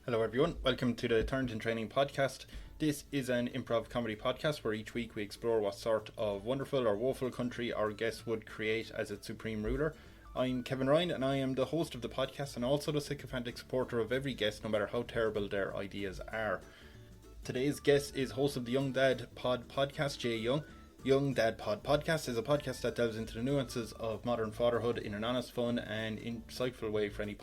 Hello everyone, welcome to the Tyrant Training podcast. This is an improv comedy podcast where each week we explore what sort of wonderful or woeful country our guest would create as its supreme ruler. I'm Kevin Ryan and I am the host of the podcast and also the sycophantic supporter of every guest, no matter how terrible their ideas are. Today's guest is host of the Young Dad podcast, Jey Young. Young Dad podcast is a podcast that delves into the nuances of modern fatherhood in an honest, fun and insightful way for any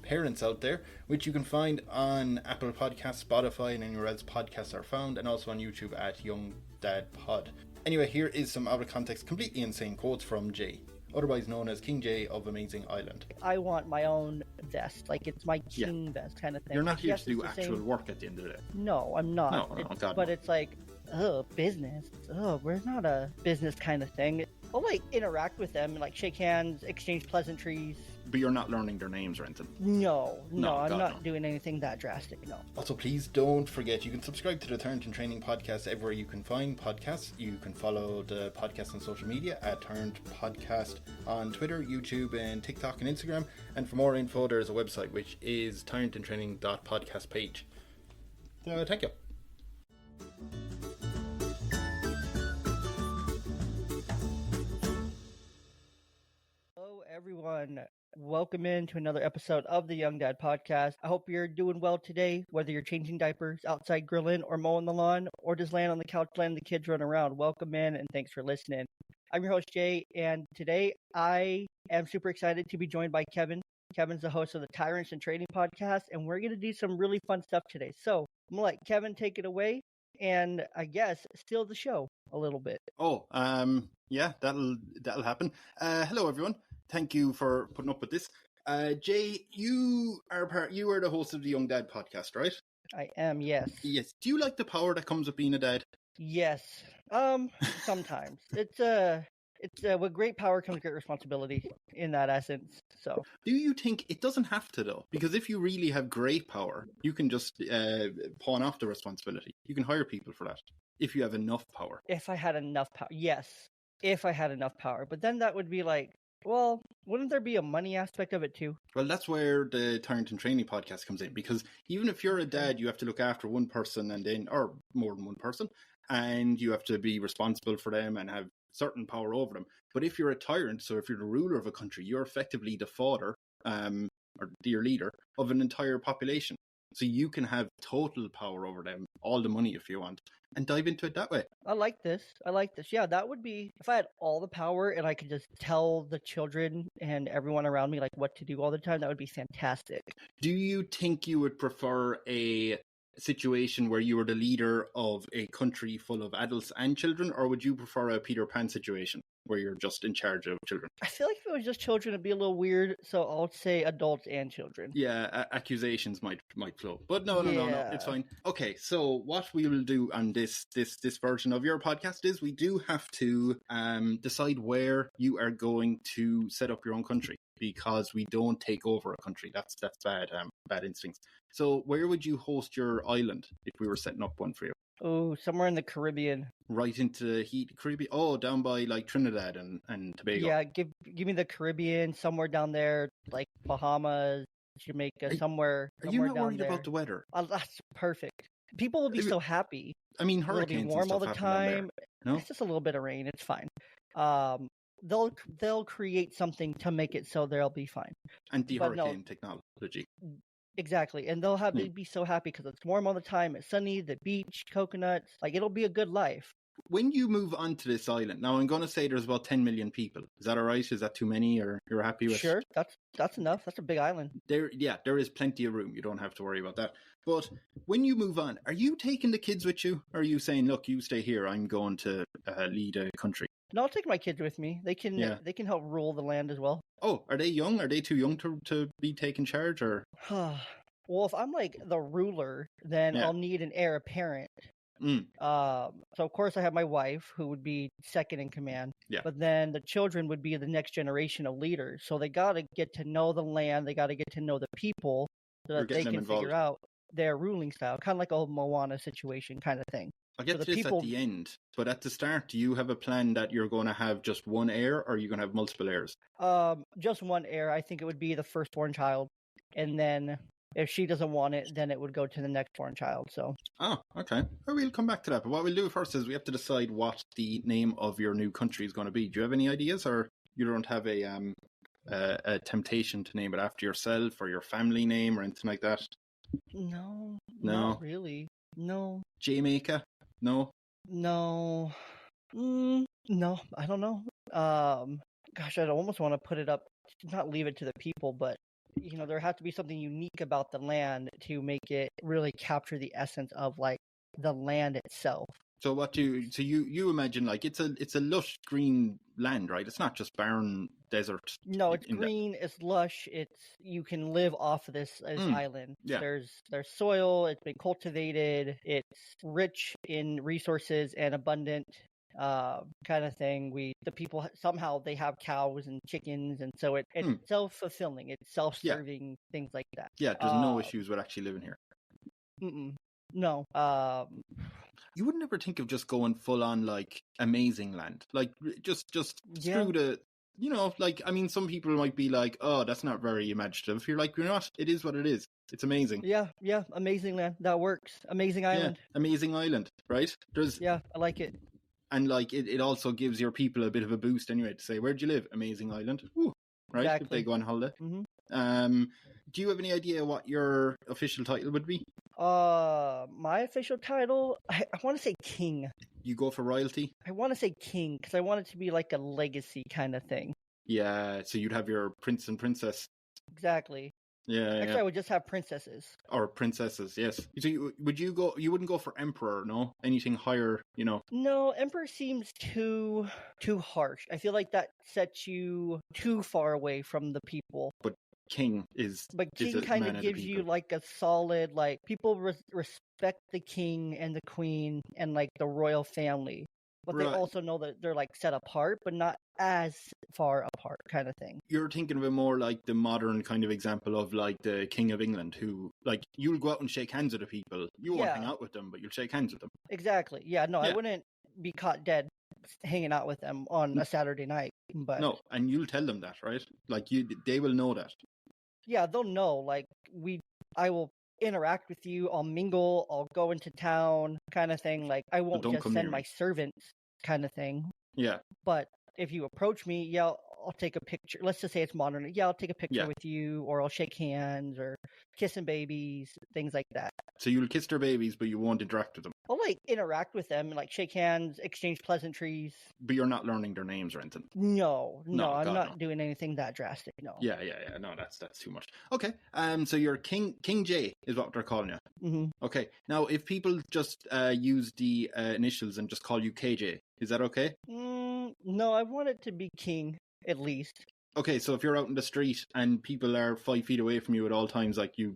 parents out there, which you can find on Apple Podcasts, Spotify and anywhere else podcasts are found, and also on YouTube at Young Dad Pod. Anyway, here is some out of context, completely insane quotes from Jey, otherwise known as King Jey of Amaizing Island. I want my own vest, like it's my king vest kind of thing. You're not here yes, to do actual work at the end of the day. No, I'm not. No, God, but no. it's like, business. We're not a business kind of thing. I'll like interact with them and like shake hands, exchange pleasantries. But you're not learning their names or anything. No, I'm God, not doing anything that drastic, no. Also, please don't forget, you can subscribe to the Tyrant Training podcast everywhere you can find podcasts. You can follow the podcast on social media at Tyrant Podcast on Twitter, YouTube, and TikTok and Instagram. And for more info, there's a website, which is tyrantandtraining.podcast page. Thank you. Hello, everyone. Welcome in to another episode of the Young Dad podcast. I hope you're doing well today, whether you're changing diapers, outside grilling, or mowing the lawn, or just laying on the couch letting the kids run around. Welcome in, and thanks for listening. I'm your host, Jey, and today I am super excited to be joined by Kevin. Kevin's the host of the Tyrant Training podcast, and we're going to do some really fun stuff today. So I'm going to let Kevin take it away, and I guess steal the show a little bit. Yeah, that'll happen. Hello, everyone. Thank you for putting up with this. Jey, you are the host of the Young Dad podcast, right? I am, yes. Yes. Do you like the power that comes with being a dad? Yes. Sometimes. It's with great power comes great responsibility in that essence. So do you think it doesn't have to though? Because if you really have great power, you can just pawn off the responsibility. You can hire people for that if you have enough power. If I had enough power, yes. If I had enough power, but then that would be like, well, wouldn't there be a money aspect of it too? Well, that's where the Tyrant Training podcast comes in, because even if you're a dad, you have to look after one person or more than one person, and you have to be responsible for them and have certain power over them. But if you're a tyrant, so if you're the ruler of a country, you're effectively the father or your leader of an entire population. So you can have total power over them, all the money if you want, and dive into it that way. I like this. Yeah, that would be, if I had all the power and I could just tell the children and everyone around me like what to do all the time, that would be fantastic. Do you think you would prefer a situation where you were the leader of a country full of adults and children, or would you prefer a Peter Pan situation where you're just in charge of children? I feel like if it was just children, it'd be a little weird, so I'll say adults and children. Yeah, accusations might flow, but no, it's fine. Okay, so what we will do on this version of your podcast is we do have to decide where you are going to set up your own country, because we don't take over a country. That's bad instincts. So where would you host your island if we were setting up one for you? Oh, somewhere in the Caribbean. Right into the heat Caribbean? Oh, down by like Trinidad and Tobago. Yeah, give me the Caribbean, somewhere down there, like Bahamas, Jamaica, somewhere. Are you not down worried there. about the weather? That's perfect. People will be so happy. I mean, It'll hurricanes be warm all the time. No? It's just a little bit of rain. It's fine. They'll create something to make it so they'll be fine. Anti-hurricane technology. Exactly, and they'll be so happy because it's warm all the time. It's sunny, the beach, coconuts. Like, it'll be a good life. When you move onto this island, now I'm going to say there's about 10 million people. Is that all right? Is that too many, or you're happy with? Sure, that's enough. That's a big island. There is plenty of room. You don't have to worry about that. But when you move on, are you taking the kids with you? Or are you saying, look, you stay here, I'm going to lead a country? No, I'll take my kids with me. They can help rule the land as well. Oh, are they young? Are they too young to be taking charge, or? Well, if I'm like the ruler, then I'll need an heir apparent. So of course I have my wife, who would be second in command. Yeah. But then the children would be the next generation of leaders. So they got to get to know the land. They got to get to know the people so that they can figure out their ruling style, kind of like a Moana situation kind of thing. I'll get to this at the end, but at the start, do you have a plan that you're going to have just one heir, or are you going to have multiple heirs? Just one heir. I think it would be the firstborn child, and then If she doesn't want it, then it would go to the next born child. So. Oh, okay. Well, we'll come back to that. But what we'll do first is we have to decide what the name of your new country is going to be. Do you have any ideas, or you don't have a temptation to name it after yourself or your family name or anything like that? No, No. not really. No. Jamaica? No. No. No, I don't know. Gosh, I'd almost want to put it up, not leave it to the people, but there has to be something unique about the land to make it really capture the essence of like the land itself. So you imagine like it's a lush green land, right? It's not just barren desert. No, it's green, it's lush, you can live off of this island. Yeah. There's soil, it's been cultivated, it's rich in resources and abundant. Kind of thing. The people somehow they have cows and chickens, and so it's self-fulfilling. It's self-serving, things like that. Yeah, there's no issues with actually living here. No. You would never think of just going full on like Amaizing land, like just screw the. Like, I mean, some people might be like, oh, that's not very imaginative. You're like, you're not. It is what it is. It's amazing. Yeah. Amazing land. That works. Amazing island. Yeah, amazing island, right? Yeah, I like it. And like it also gives your people a bit of a boost anyway to say, where'd you live? Amazing island. Ooh, right? Exactly. If they go on holiday. Mm-hmm. Do you have any idea what your official title would be? My official title, I want to say king. You go for royalty? I want to say king because I want it to be like a legacy kind of thing. Yeah, so you'd have your prince and princess. Exactly. Yeah. Actually, I would just have princesses. Or princesses, yes. So you wouldn't go for emperor, no? Anything higher, No, emperor seems too harsh. I feel like that sets you too far away from the people. But king kind of gives you like a solid, like, people respect the king and the queen and like the royal family. But right. They also know that they're like set apart, but not as far apart kind of thing. You're thinking of it more like the modern kind of example of like the King of England, who like you'll go out and shake hands with the people. You won't hang out with them, but you'll shake hands with them. Exactly. Yeah, no, I wouldn't be caught dead hanging out with them on a Saturday night. But no, and you'll tell them that, right? Like they will know that. Yeah, they'll know. Like I will interact with you. I'll mingle. I'll go into town, kind of thing. Like I won't just send my servants, kind of thing. Yeah. But if you approach me, I'll take a picture. Let's just say it's modern. Yeah, I'll take a picture with you, or I'll shake hands, or kissing babies, things like that. So you'll kiss their babies, but you won't interact with them. I'll like interact with them, like shake hands, exchange pleasantries. But you're not learning their names or anything. No, I'm not doing anything that drastic. No. Yeah. No, that's too much. Okay. So you're King Jey is what they're calling you. Mm-hmm. Okay. Now, if people just use the initials and just call you KJ, is that okay? No, I want it to be King at least. Okay, so if you're out in the street and people are 5 feet away from you at all times, like you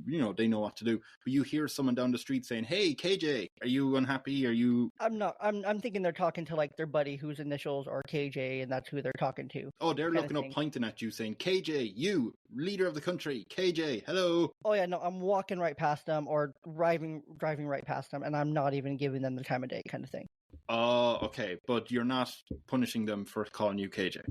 know, they know what to do. But you hear someone down the street saying, "Hey, KJ, are you unhappy? Are you?" I'm not. I'm thinking they're talking to like their buddy whose initials are KJ, and that's who they're talking to. Oh, they're looking up, pointing at you, saying, "KJ, you, leader of the country, KJ, hello." Oh yeah, no, I'm walking right past them or driving right past them, and I'm not even giving them the time of day, kind of thing. Oh, okay, but you're not punishing them for calling you KJ.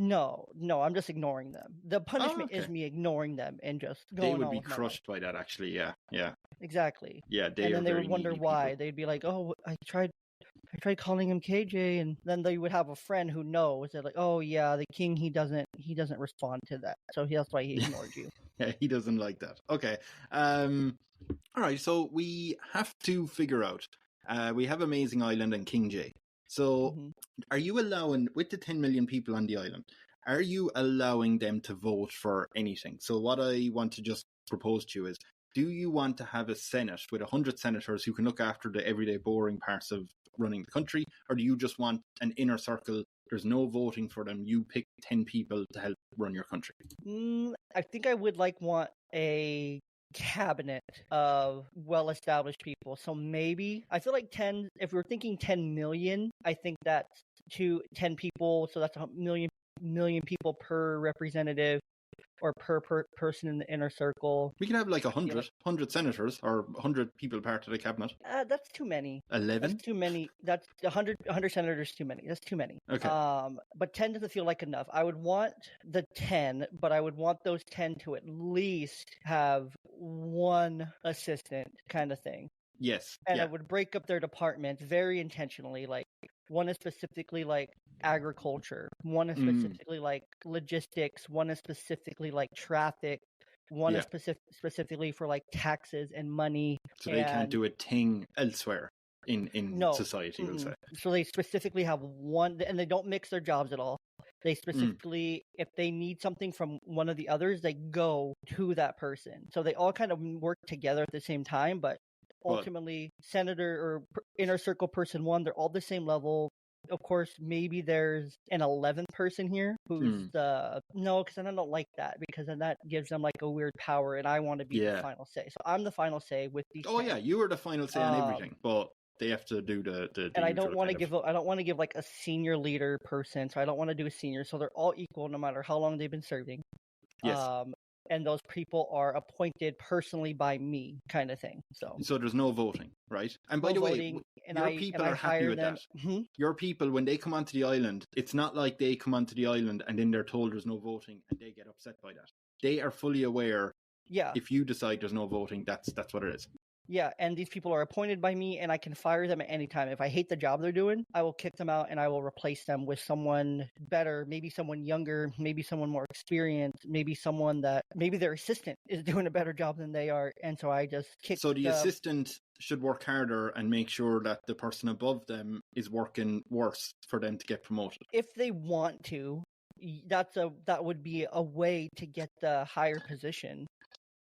No, I'm just ignoring them. The punishment is me ignoring them and just going on. They would be crushed by that, actually. Yeah. Exactly. Yeah, and then they would wonder why. They'd be like, "Oh, I tried calling him KJ," and then they would have a friend who knows. They're like, "Oh yeah, the king he doesn't respond to that, so that's why he ignored you." Yeah, he doesn't like that. Okay. All right. So we have to figure out. We have Amaizing Island and King Jey. So, Are you allowing, with the 10 million people on the island, are you allowing them to vote for anything? So what I want to just propose to you is, do you want to have a Senate with 100 senators who can look after the everyday boring parts of running the country? Or do you just want an inner circle? There's no voting for them. You pick 10 people to help run your country. I think I would want a cabinet of well-established people. So maybe I feel like 10, if we're thinking 10 million, I think that's 10 people, so that's a million people per representative. or per person in the inner circle. We could have like 100 senators or 100 people part of the cabinet. That's too many. 11? That's too many. That's 100 senators too many. That's too many. Okay. But 10 doesn't feel like enough. I would want the 10, but I would want those 10 to at least have one assistant kind of thing. Yes. And I would break up their departments very intentionally. Like, one is specifically like agriculture, one is specifically like logistics, one is specifically like traffic, one is specifically for like taxes and money. So they can't do a thing elsewhere in society, we'll say. So they specifically have one, and they don't mix their jobs at all. They specifically, if they need something from one of the others, they go to that person. So they all kind of work together at the same time, but ultimately, senator or inner circle person one, they're all the same level. Of course, maybe there's an 11th person here who's no, because then I don't like that, because then that gives them like a weird power, and I want to be the final say. So I'm the final say with these. Oh 10. Yeah, you are the final say on everything, but they have to do the and I don't want to give like a senior leader person, so I don't want to do a senior. So they're all equal no matter how long they've been serving. Yes. And those people are appointed personally by me, kind of thing. So there's no voting, right? And by the way, your people are happy with that. Mm-hmm. Your people, when they come onto the island, it's not like they come onto the island and then they're told there's no voting and they get upset by that. They are fully aware. Yeah. If you decide there's no voting, that's what it is. Yeah, and these people are appointed by me, and I can fire them at any time. If I hate the job they're doing, I will kick them out, and I will replace them with someone better, maybe someone younger, maybe someone more experienced, maybe someone that maybe their assistant is doing a better job than they are, and so I just kick. So the assistant should work harder and make sure that the person above them is working worse for them to get promoted. If they want to, that would be a way to get the higher position.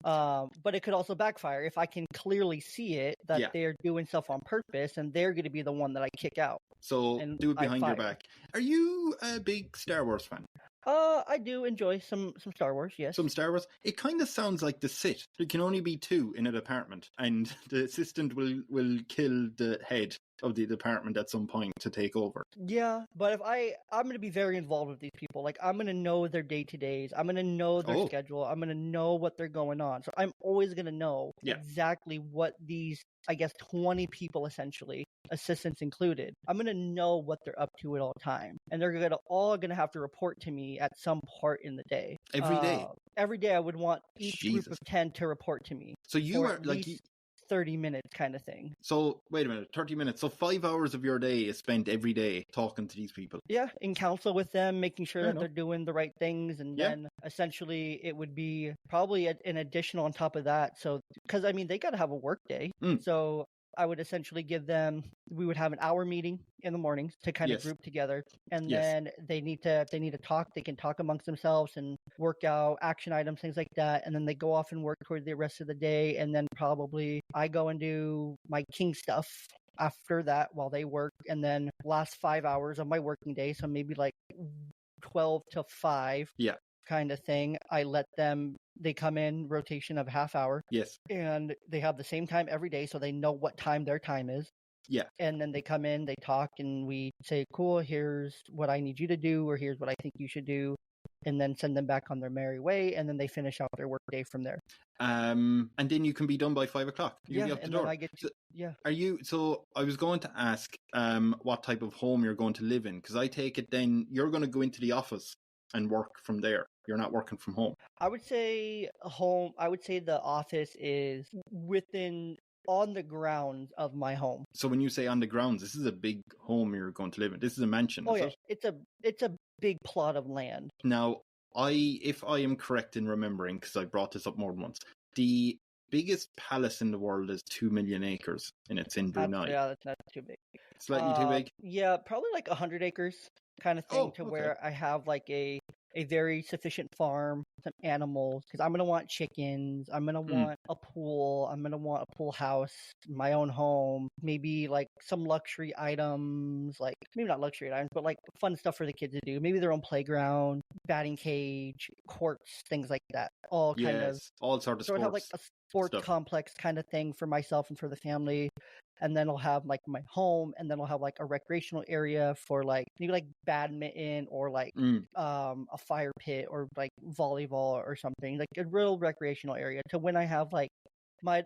But it could also backfire if I can clearly see it that they're doing stuff on purpose, and they're going to be the one that I kick out. So do it behind your back. Are you a big Star Wars fan? I do enjoy some Star Wars, yes. Some Star Wars. It kind of sounds like the Sith. There can only be 2 in a department, and the assistant will kill the head of the department at some point to take over. Yeah, but if I'm going to be very involved with these people. Like, I'm going to know their day-to-days. I'm going to know their schedule. I'm going to know what they're going on. So I'm always going to know exactly what these, I guess, 20 people essentially, assistants included, I'm going to know what they're up to at all time. And they're all going to have to report to me at some part in the day. Every day? Every day I would want each group of 10 to report to me. So you are like 30 minutes kind of thing. So wait a minute, 30 minutes. So 5 hours of your day is spent every day talking to these people. Yeah, in council with them, making sure that they're doing the right things. And then essentially it would be probably an additional on top of that. So, because I mean, they got to have a work day. So I would essentially we would have an hour meeting in the mornings to kind of group together, and then they need to talk. They can talk amongst themselves and work out action items, things like that. And then they go off and work toward the rest of the day. And then probably I go and do my king stuff after that while they work. And then last 5 hours of my working day, so maybe like 12 to 5. Yeah. Kind of thing. They come in rotation of half hour. Yes. And they have the same time every day, so they know what time their time is. Yeah. And then they come in, they talk, and we say, cool, here's what I need you to do, or here's what I think you should do. And then send them back on their merry way, and then they finish out their work day from there. And then you can be done by 5 o'clock. You'll be up the door. Then I get Are you? So I was going to ask, what type of home you're going to live in, because I take it then you're going to go into the office and work from there. You're not working from home. I would say the office is on the grounds of my home. So when you say on the grounds, this is a big home you're going to live in. This is a mansion. Oh, is it? It's a big plot of land. Now, if I am correct in remembering, because I brought this up more than once, the biggest palace in the world is 2 million acres, and it's in Brunei. That's too big. Slightly too big? Yeah, probably like 100 acres kind of thing, where I have like a very sufficient farm, some animals, because I'm going to want chickens, I'm going to want a pool, I'm going to want a pool house, my own home, maybe like some luxury items, like maybe not luxury items, but like fun stuff for the kids to do, maybe their own playground, batting cage, courts, things like that, all sorts of sports have like a sports stuff. complex kind of thing for myself and for the family. and then I'll have like my home, and then I'll have like a recreational area for like maybe like badminton or like a fire pit or like volleyball or something, like a real recreational area to when I have like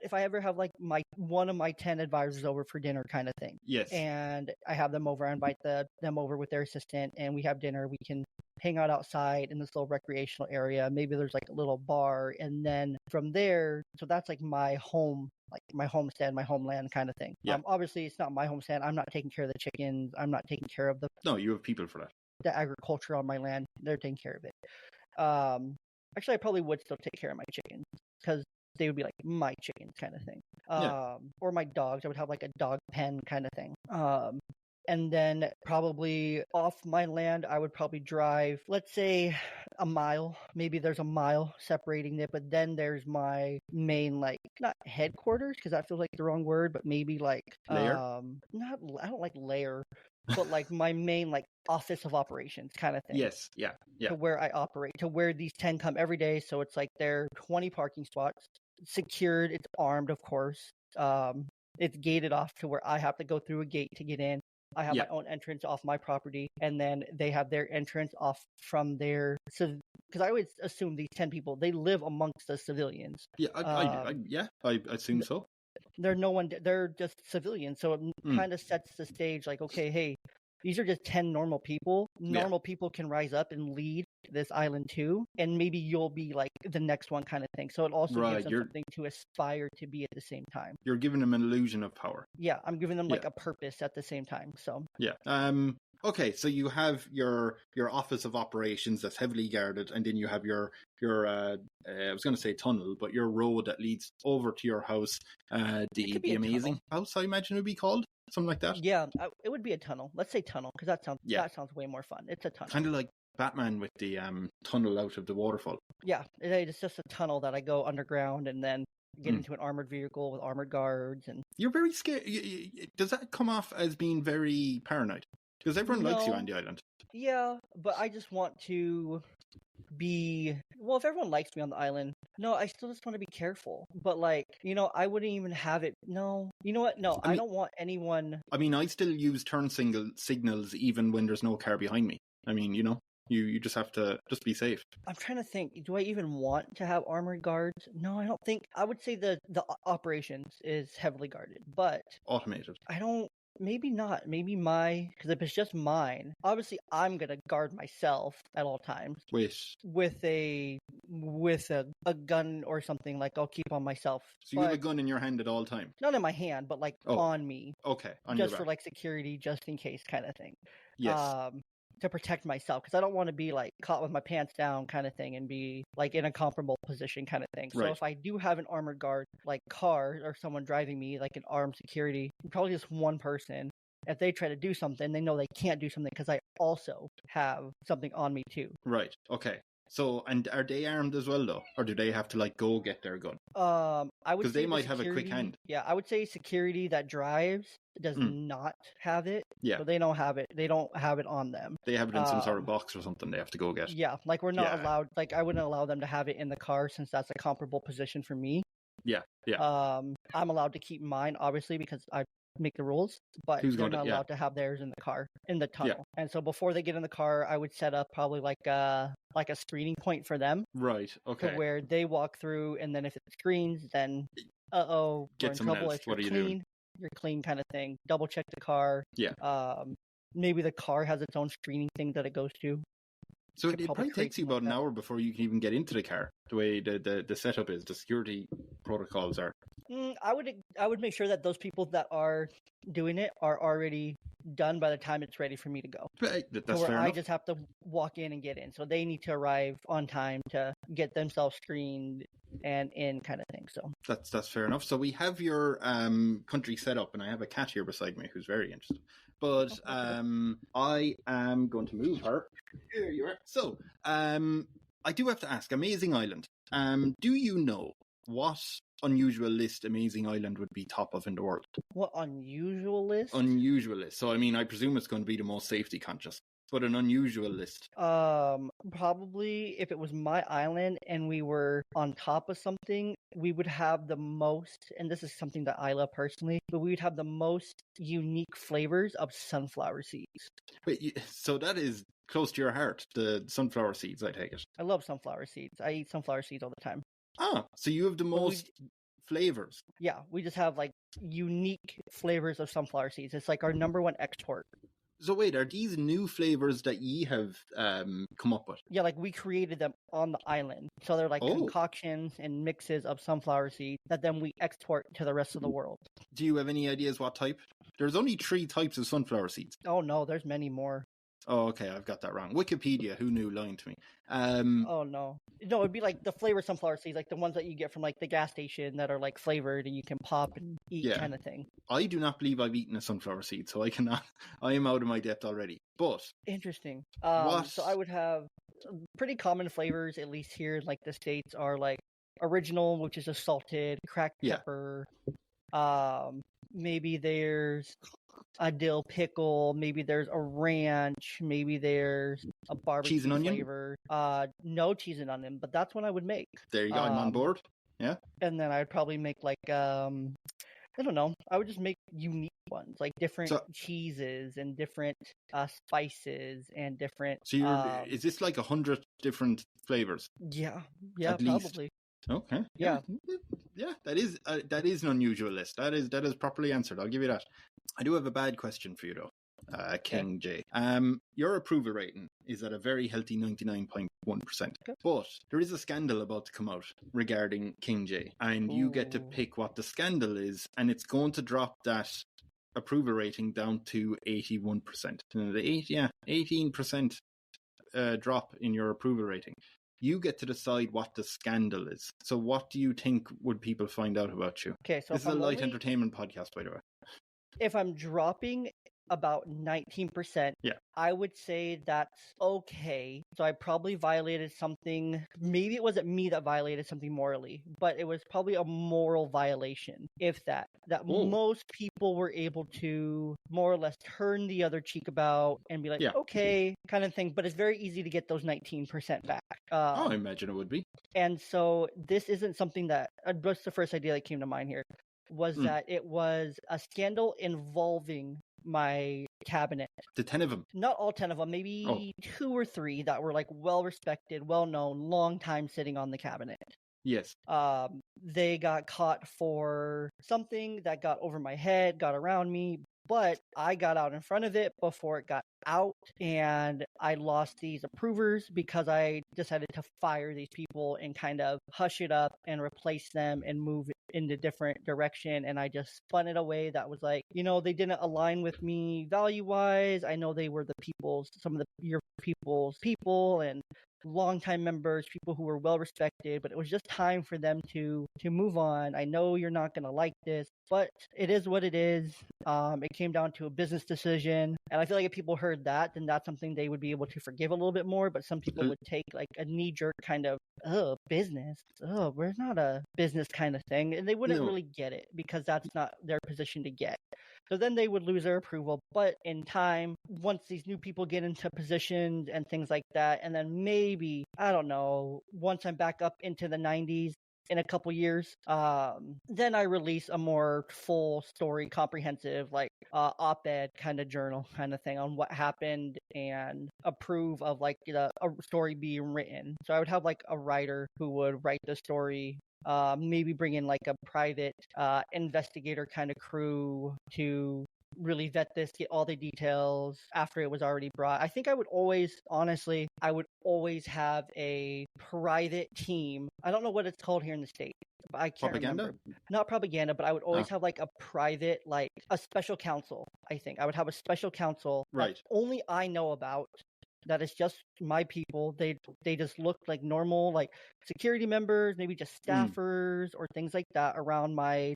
if I ever have like my one of my 10 advisors over for dinner kind of thing. Yes. And I have them over, I invite them over with their assistant, and we have dinner. We can hang out outside in this little recreational area. Maybe there's like a little bar, and then from there, so that's like my home, like my homestead, my homeland kind of thing. Yeah. Obviously it's not my homestead. I'm not taking care of the chickens. I'm not taking care of No, you have people for that. the agriculture on my land. They're taking care of it. Actually, I probably would still take care of my chickens because they would be like my chickens kind of thing. Or my dogs. I would have like a dog pen kind of thing. And then probably off my land, I would probably drive, let's say, a mile. Maybe there's a mile separating it, but then there's my main, like, not headquarters, because that feels like the wrong word, but maybe like lair. I don't like lair, but like my main like office of operations kind of thing. Yes, yeah. To where I operate, to where these 10 come every day. So it's like there are 20 parking spots, secured. It's armed, of course. It's gated off to where I have to go through a gate to get in. I have my own entrance off my property, and then they have their entrance off from there. So, because I always assume these 10 people, they live amongst the civilians. Yeah, I assume so. They're just civilians. So it kind of sets the stage like, okay, hey, these are just 10 normal people. Normal people can rise up and lead this island too, and maybe you'll be like the next one kind of thing. So it also gives them something to aspire to be at the same time. You're giving them an illusion of power. Yeah, I'm giving them like a purpose at the same time. So okay, so you have your office of operations that's heavily guarded, and then you have your I was going to say tunnel, but your road that leads over to your house, the Amaizing house, I imagine it would be called. Something like that? Yeah, it would be a tunnel. Let's say tunnel, because that sounds way more fun. It's a tunnel. Kind of like Batman with the tunnel out of the waterfall. Yeah, it's just a tunnel that I go underground and then get into an armored vehicle with armored guards. And you're very scared. Does that come off as being very paranoid? Because everyone likes you on the island. Yeah, but I just want to be... Well, if everyone likes me on the island, no, I still just want to be careful. But, like, I wouldn't even have it... No. You know what? No, I don't want anyone... I mean, I still use turn signals even when there's no car behind me. I mean, you just have to just be safe. I'm trying to think, do I even want to have armored guards? No, I don't think... I would say the operations is heavily guarded, but... Automated. I don't... Maybe not. Maybe because if it's just mine, obviously I'm gonna guard myself at all times. With a gun or something, like I'll keep on myself. So you have a gun in your hand at all times? Not in my hand, but like on me. Okay, on just your for like security, just in case, kind of thing. Yes. To protect myself, because I don't want to be like caught with my pants down kind of thing and be like in a comparable position kind of thing. So if I do have an armored guard, like car or someone driving me, like an armed security, probably just one person, if they try to do something, they know they can't do something because I also have something on me too. Right. Okay. So, and are they armed as well though? Or do they have to like go get their gun? I would because they might have a quick hand. Yeah, I would say security that drives does not have it. Yeah. So they don't have it. They don't have it on them. They have it in some sort of box or something they have to go get. Yeah, like we're not allowed, like I wouldn't allow them to have it in the car since that's a comparable position for me. Yeah, yeah. I'm allowed to keep mine, obviously, because I make the rules, but they're not allowed to have theirs in the car, in the tunnel. Yeah. And so before they get in the car, I would set up probably like a screening point for them. Right, okay. To where they walk through, and then if it screens, then we're in trouble. If you're clean, you're clean kind of thing. Double check the car. Yeah. Maybe the car has its own screening thing that it goes to. So it probably takes you about an hour before you can even get into the car. The way the setup is, the security protocols are. I would make sure that those people that are doing it are already done by the time it's ready for me to go. Right, that's fair enough. I just have to walk in and get in. So they need to arrive on time to get themselves screened and in kind of thing. So that's fair enough. So we have your country set up, and I have a cat here beside me who's very interested. But I am going to move her. Here you are. So I do have to ask, Amaizing Island. Do you know what unusual list Amaizing Island would be top of in the world? What unusual list? Unusual list. So I mean, I presume it's going to be the most safety conscious. but an unusual list. Probably if it was my island and we were on top of something, we would have the most, and this is something that I love personally, but we would have the most unique flavors of sunflower seeds. Wait, so that is close to your heart, the sunflower seeds, I take it. I love sunflower seeds. I eat sunflower seeds all the time. Ah, so you have the most flavors. Yeah, we just have like unique flavors of sunflower seeds. It's like our number one export. So wait, are these new flavors that ye have come up with? Yeah, like we created them on the island. So they're like concoctions and mixes of sunflower seeds that then we export to the rest of the world. Do you have any ideas what type? There's only 3 types of sunflower seeds. Oh no, there's many more. Oh, okay, I've got that wrong. Wikipedia, who knew, lying to me. Oh no. No, it'd be like the flavor sunflower seeds, like the ones that you get from like the gas station that are like flavored and you can pop and eat kind of thing. I do not believe I've eaten a sunflower seed, so I cannot. I am out of my depth already. But interesting. So I would have pretty common flavors, at least here in like the States, are like original, which is a salted, cracked pepper. Maybe there's a dill pickle, maybe there's a ranch, maybe there's a barbecue cheese and onion flavor. No cheese and onion, but that's what I would make. There you go. I'm on board. Yeah. And then I'd probably make like I don't know. I would just make unique ones, like different cheeses and different spices and different. So is this like 100 different flavors? Yeah, probably. Okay. Yeah. That is an unusual list. That is properly answered. I'll give you that. I do have a bad question for you though, King Jey. Your approval rating is at a very healthy 99.1%. But there is a scandal about to come out regarding King Jey, and you get to pick what the scandal is, and it's going to drop that approval rating down to 81%. 18% drop in your approval rating. You get to decide what the scandal is. So what do you think would people find out about you? Okay, so this is a light entertainment podcast, by the way. If I'm dropping about 19%, I would say that's okay. So I probably violated something. Maybe it wasn't me that violated something morally, but it was probably a moral violation, if that most people were able to more or less turn the other cheek about and be like, okay, kind of thing. But it's very easy to get those 19% back. I imagine it would be. And so this isn't something that, what's the first idea that came to mind here? Was that it was a scandal involving my cabinet. The 10 of them? Not all 10 of them, maybe 2 or 3 that were like well-respected, well-known, long time sitting on the cabinet. Yes. They got caught for something that got over my head, got around me, but I got out in front of it before it got out, and I lost these approvers because I decided to fire these people and kind of hush it up and replace them and move in a different direction. And I just spun it away. That was like, they didn't align with me value-wise. I know they were some of your people's people and longtime members, people who were well respected, but it was just time for them to move on. I know you're not going to like this, but it is what it is. It came down to a business decision, and I feel like if people heard that, then that's something they would be able to forgive a little bit more. But some people would take like a knee-jerk kind of business, we're not a business kind of thing, and they wouldn't really get it because that's not their position to get. So then they would lose their approval. But in time, once these new people get into positions and things like that, and then maybe, I don't know, once I'm back up into the 90s in a couple years, then I release a more full story, comprehensive, like op-ed kind of journal kind of thing on what happened and approve of like a story being written. So I would have like a writer who would write the story. Maybe bring in like a private investigator kind of crew to really vet this, get all the details after it was already brought. I think I would always have a private team. I don't know what it's called here in the States. But I can't remember. Not propaganda, but I would always have like a private, like a special counsel. I think I would have a special counsel that only I know about. That is just my people. They just look like normal, like security members, maybe just staffers or things like that around my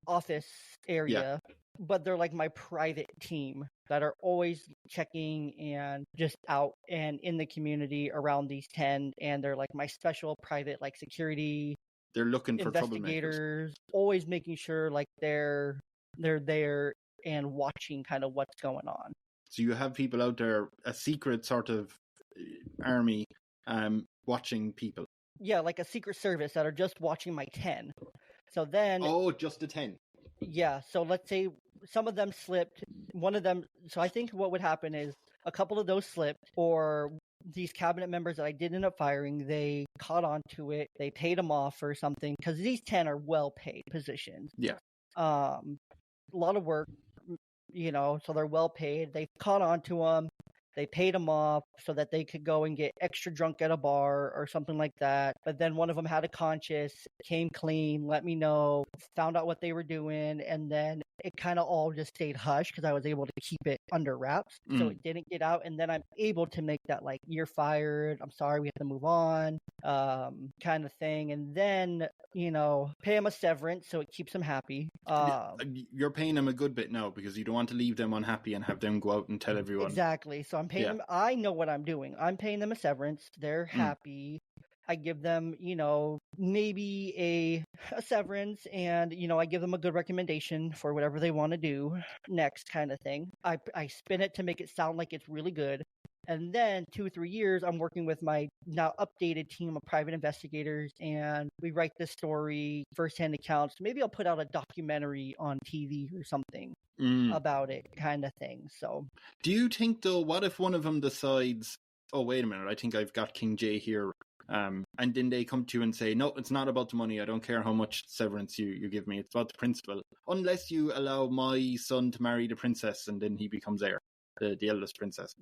office area. But they're like my private team that are always checking and just out and in the community around these 10. And they're like my special private, like security. They're looking for investigators, always making sure like they're there and watching kind of what's going on. So you have people out there, a secret sort of army, watching people. Yeah, like a secret service that are just watching my 10. So then... Oh, just the 10. Yeah, so let's say some of them slipped. One of them... So I think what would happen is a couple of those slipped, or these cabinet members that I did end up firing, they caught on to it. They paid them off or something, because these 10 are well-paid positions. Yeah. A lot of work, so they're well-paid. They caught on to them. They paid them off so that they could go and get extra drunk at a bar or something like that. But then one of them had a conscience, came clean, let me know, found out what they were doing, and then it kind of all just stayed hush because I was able to keep it under wraps. So it didn't get out. And then I'm able to make that, like, you're fired, I'm sorry, we have to move on, kind of thing. And then, pay them a severance so it keeps them happy. You're paying them a good bit now because you don't want to leave them unhappy and have them go out and tell everyone. Exactly. So I'm paying them. I know what I'm doing. I'm paying them a severance. They're happy. I give them, maybe a severance, and, I give them a good recommendation for whatever they want to do next, kind of thing. I spin it to make it sound like it's really good. And then 2-3 years, I'm working with my now updated team of private investigators, and we write this story, firsthand accounts. Maybe I'll put out a documentary on TV or something about it, kind of thing. So, do you think, though, what if one of them decides, oh, wait a minute, I think I've got King Jey here, and then they come to you and say, no, it's not about the money, I don't care how much severance you give me, it's about the principle, unless you allow my son to marry the princess and then he becomes heir, the eldest princess.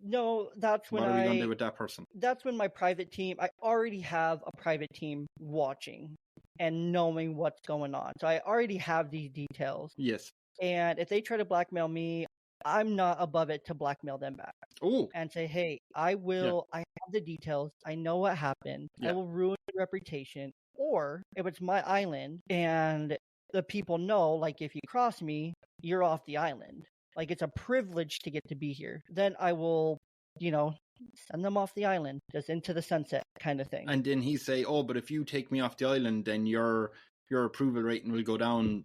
No, that's when what are we going to do with that person? That's when my private team, I already have a private team watching and knowing what's going on. So I already have these details. Yes. And if they try to blackmail me, I'm not above it to blackmail them back. Oh. And say, hey, I have the details. I know what happened. Yeah. I will ruin your reputation. Or if it's my island and the people know, like, if you cross me, you're off the island. Like, it's a privilege to get to be here. Then I will, send them off the island, just into the sunset, kind of thing. And then he say, oh, but if you take me off the island, then your approval rating will go down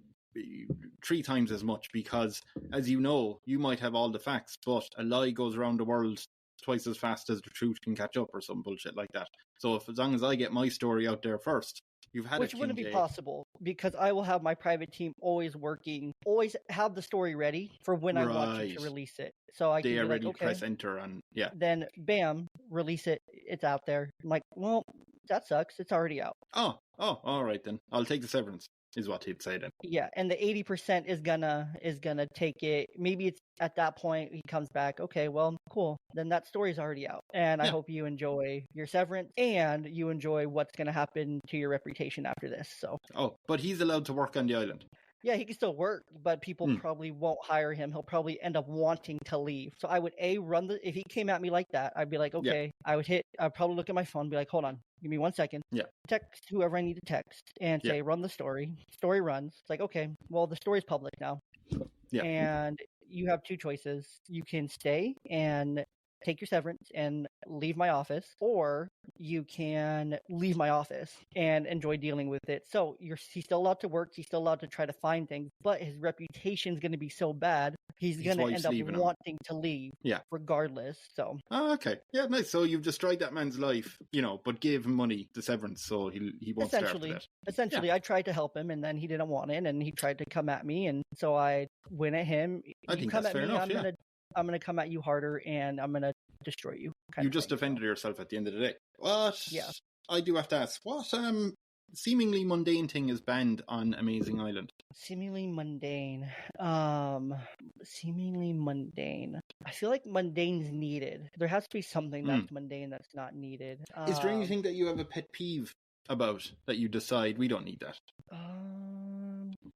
3 times as much, because, as you know, you might have all the facts, but a lie goes around the world twice as fast as the truth can catch up, or some bullshit like that. So as long as I get my story out there first, you've had which wouldn't be possible, because I will have my private team always working, always have the story ready for when I want you to release it. So I can be like, okay, press enter, and then bam, release it. It's out there. I'm like, well, that sucks. It's already out. Oh, all right then. I'll take the severance, is what he'd say then. Yeah, and the 80% is gonna take it. Maybe it's at that point he comes back, okay, well, cool. Then that story's already out. And I hope you enjoy your severance and you enjoy what's gonna happen to your reputation after this. So. Oh, but he's allowed to work on the island. Yeah, he can still work, but people probably won't hire him. He'll probably end up wanting to leave. So I would if he came at me like that, I'd be like, okay, I'd probably look at my phone and be like, hold on, give me 1 second. Yeah. Text whoever I need to text and say, run the story. Story runs. It's like, okay, well, the story's public now. Yeah. And you have 2 choices. You can stay and take your severance and leave my office, or you can leave my office and enjoy dealing with it. So he's still allowed to work. He's still allowed to try to find things, but his reputation is going to be so bad. He's going to end up wanting to leave regardless. So. Oh, okay. Yeah, nice. So you've destroyed that man's life, but gave him money, the severance, so he won't start after that. Essentially, I tried to help him, and then he didn't want it, and he tried to come at me, and so I went at him. I think that's fair enough, I'm going to come at you harder, and I'm going to destroy you. You just defended yourself at the end of the day. What? Yeah. I do have to ask, what seemingly mundane thing is banned on Amaizing Island? Seemingly mundane. Seemingly mundane. I feel like mundane's needed. There has to be something that's mundane that's not needed. Is there anything that you have a pet peeve about that you decide we don't need that?